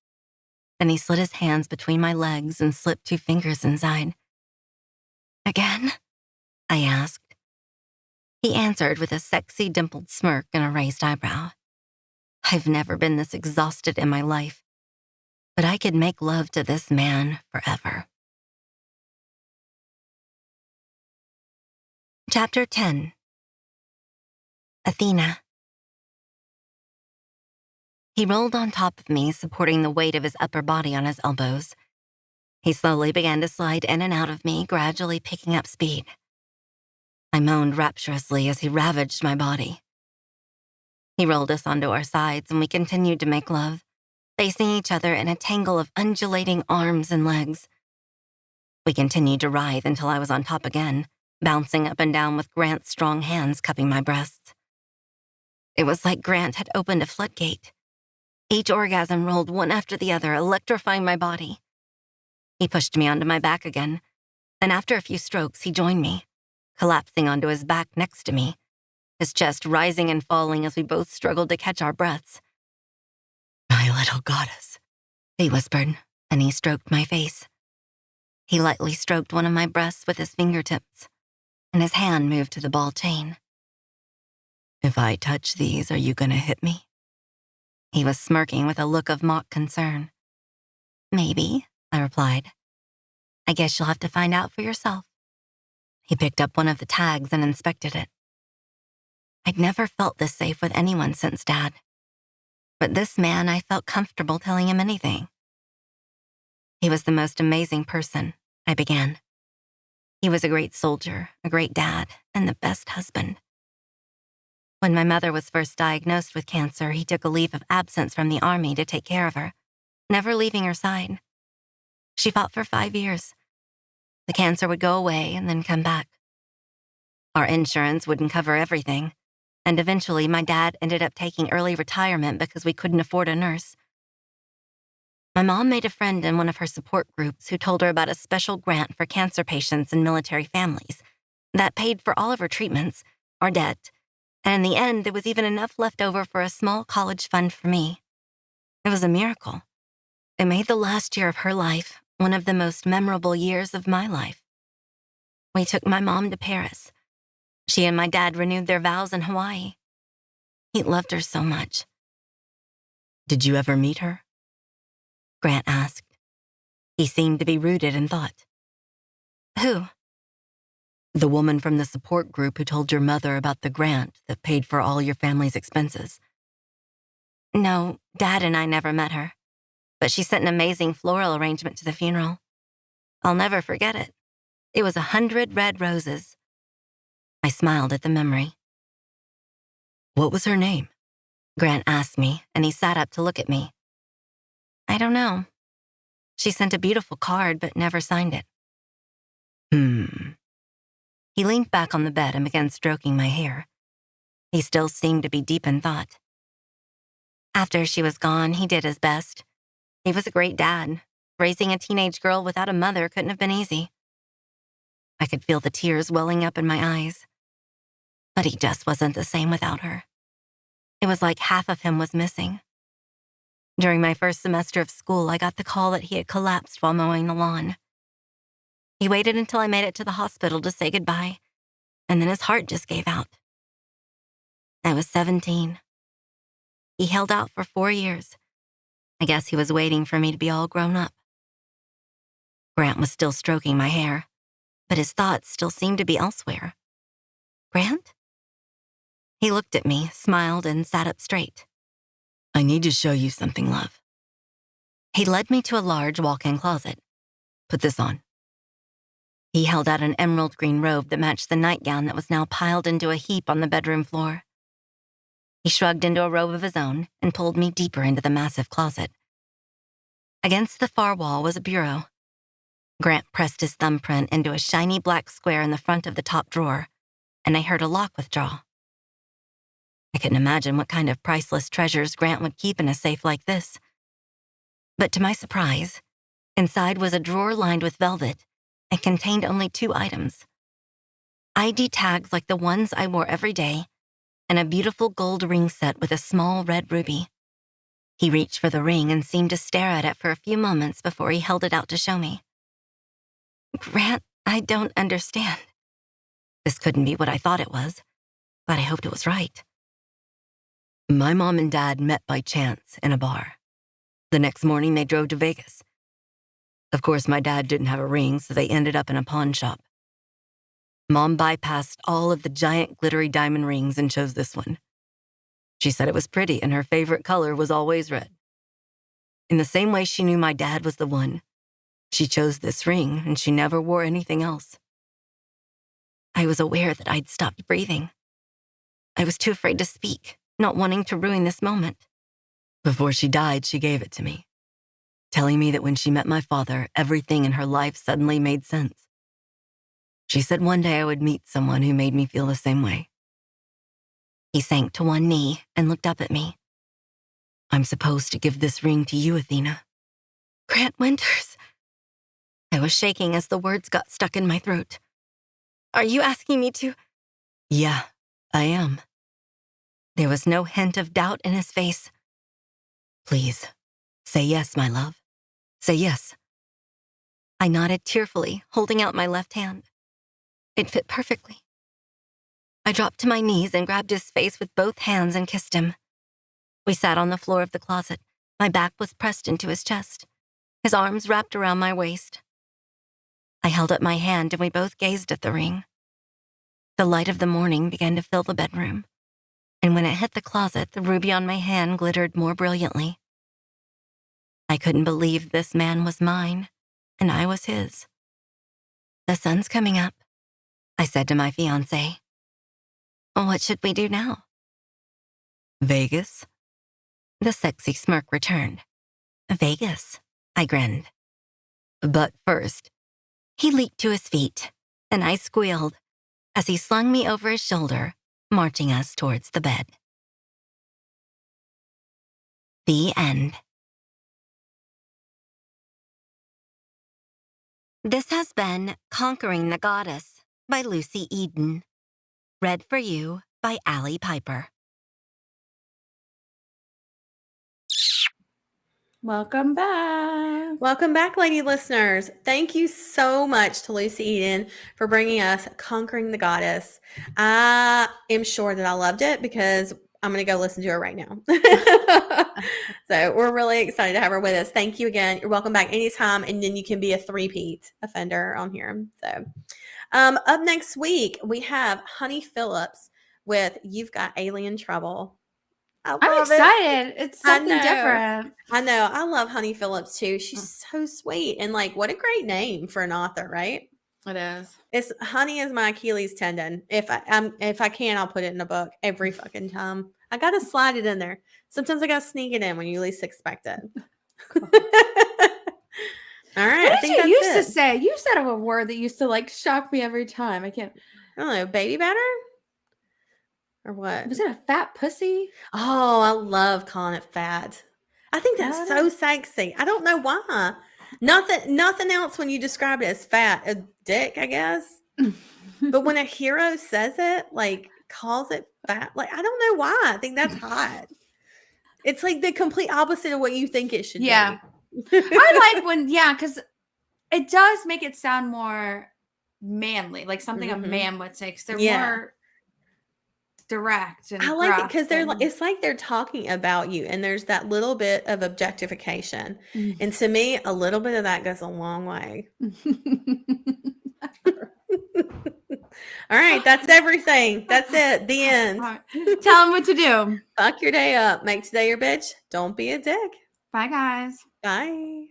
Then he slid his hands between my legs and slipped 2 fingers inside. "Again?" I asked. He answered with a sexy dimpled smirk and a raised eyebrow. I've never been this exhausted in my life, but I could make love to this man forever. Chapter 10. Athena. He rolled on top of me, supporting the weight of his upper body on his elbows. He slowly began to slide in and out of me, gradually picking up speed. I moaned rapturously as he ravaged my body. He rolled us onto our sides and we continued to make love, facing each other in a tangle of undulating arms and legs. We continued to writhe until I was on top again, bouncing up and down with Grant's strong hands cupping my breasts. It was like Grant had opened a floodgate. Each orgasm rolled one after the other, electrifying my body. He pushed me onto my back again, and after a few strokes, he joined me, collapsing onto his back next to me, his chest rising and falling as we both struggled to catch our breaths. "My little goddess," he whispered, and he stroked my face. He lightly stroked one of my breasts with his fingertips, and his hand moved to the ball chain. "If I touch these, are you gonna hit me?" He was smirking with a look of mock concern. "Maybe," I replied. "I guess you'll have to find out for yourself." He picked up one of the tags and inspected it. I'd never felt this safe with anyone since Dad. But this man, I felt comfortable telling him anything. He was the most amazing person, I began. He was a great soldier, a great dad, and the best husband. When my mother was first diagnosed with cancer, he took a leave of absence from the army to take care of her, never leaving her side. She fought for 5 years. The cancer would go away and then come back. Our insurance wouldn't cover everything, and eventually my dad ended up taking early retirement because we couldn't afford a nurse. My mom made a friend in one of her support groups who told her about a special grant for cancer patients and military families that paid for all of her treatments, our debt, and in the end, there was even enough left over for a small college fund for me. It was a miracle. It made the last year of her life one of the most memorable years of my life. We took my mom to Paris. She and my dad renewed their vows in Hawaii. He loved her so much. "Did you ever meet her?" Grant asked. He seemed to be rooted in thought. "Who?" "The woman from the support group who told your mother about the grant that paid for all your family's expenses." "No, Dad and I never met her, but she sent an amazing floral arrangement to the funeral. I'll never forget it. It was 100 red roses." I smiled at the memory. "What was her name?" Grant asked me, and he sat up to look at me. "I don't know. She sent a beautiful card, but never signed it." He leaned back on the bed and began stroking my hair. He still seemed to be deep in thought. "After she was gone, he did his best. He was a great dad. Raising a teenage girl without a mother couldn't have been easy." I could feel the tears welling up in my eyes. But he just wasn't the same without her. It was like half of him was missing. During my first semester of school, I got the call that he had collapsed while mowing the lawn. He waited until I made it to the hospital to say goodbye, and then his heart just gave out. I was 17. He held out for 4 years. I guess he was waiting for me to be all grown up. Grant was still stroking my hair, but his thoughts still seemed to be elsewhere. "Grant?" He looked at me, smiled, and sat up straight. "I need to show you something, love." He led me to a large walk-in closet. "Put this on." He held out an emerald green robe that matched the nightgown that was now piled into a heap on the bedroom floor. He shrugged into a robe of his own and pulled me deeper into the massive closet. Against the far wall was a bureau. Grant pressed his thumbprint into a shiny black square in the front of the top drawer, and I heard a lock withdraw. I couldn't imagine what kind of priceless treasures Grant would keep in a safe like this. But to my surprise, inside was a drawer lined with velvet and contained only 2 items: ID tags like the ones I wore every day, and a beautiful gold ring set with a small red ruby. He reached for the ring and seemed to stare at it for a few moments before he held it out to show me. "Grant, I don't understand." This couldn't be what I thought it was. but I hoped it was right. My mom and dad met by chance in a bar. The next morning, they drove to Vegas. Of course, my dad didn't have a ring, so they ended up in a pawn shop. Mom bypassed all of the giant glittery diamond rings and chose this one. She said it was pretty and her favorite color was always red. In the same way she knew my dad was the one, she chose this ring and she never wore anything else. I was aware that I'd stopped breathing. I was too afraid to speak, not wanting to ruin this moment. Before she died, she gave it to me, telling me that when she met my father, everything in her life suddenly made sense. She said one day I would meet someone who made me feel the same way. He sank to one knee and looked up at me. I'm supposed to give this ring to you, Athena. Grant Winters. I was shaking as the words got stuck in my throat. Are you asking me to? Yeah, I am. There was no hint of doubt in his face. Please, say yes, my love. Say yes. I nodded tearfully, holding out my left hand. It fit perfectly. I dropped to my knees and grabbed his face with both hands and kissed him. We sat on the floor of the closet. My back was pressed into his chest, his arms wrapped around my waist. I held up my hand and we both gazed at the ring. The light of the morning began to fill the bedroom, and when it hit the closet, the ruby on my hand glittered more brilliantly. I couldn't believe this man was mine, and I was his. The sun's coming up, I said to my fiancé. What should we do now? Vegas? The sexy smirk returned. Vegas, I grinned. But first, he leaped to his feet, and I squealed as he slung me over his shoulder, marching us towards the bed. The end. This has been Conquering the Goddess by Lucy Eden. Read for you by Allie Piper. Welcome back. Welcome back, lady listeners. Thank you so much to Lucy Eden for bringing us Conquering the Goddess. I am sure that I loved it because I'm going to go listen to it right now. So we're really excited to have her with us. Thank you again. You're welcome back anytime, and then you can be a three-peat offender on here. So up next week, we have Honey Phillips with You've Got Alien Trouble. I'm excited. It's something I know. different. I know. I love Honey Phillips too. She's so sweet. And like, what a great name for an author, right? It is. It's Honey is my Achilles tendon. If I can, I'll put it in a book every fucking time. I gotta slide it in there. Sometimes I gotta sneak it in when you least expect it. All right. What did you used to say? You said a word that used to like shock me every time. I don't know, baby batter? Or what? Was it a fat pussy? Oh, I love calling it fat. I think that's so sexy. I don't know why. Nothing else when you describe it as fat. A dick, I guess. But when a hero says it, like calls it fat, like I don't know why. I think that's hot. It's like the complete opposite of what you think it should be. I like when, because it does make it sound more manly, like something a man would say, because they're more direct. And I like it because it's like they're talking about you, and there's that little bit of objectification. And to me, a little bit of that goes a long way. All right, that's everything. That's it. The end. Right. Tell them what to do. Fuck your day up. Make today your bitch. Don't be a dick. Bye, guys. Bye.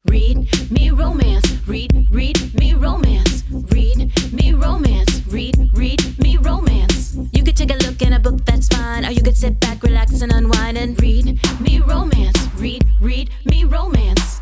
Read me romance. Read me romance. Read me romance. Read me romance. You could take a look in a book, that's fine. Or you could sit back, relax, and unwind and read me romance. Read me romance.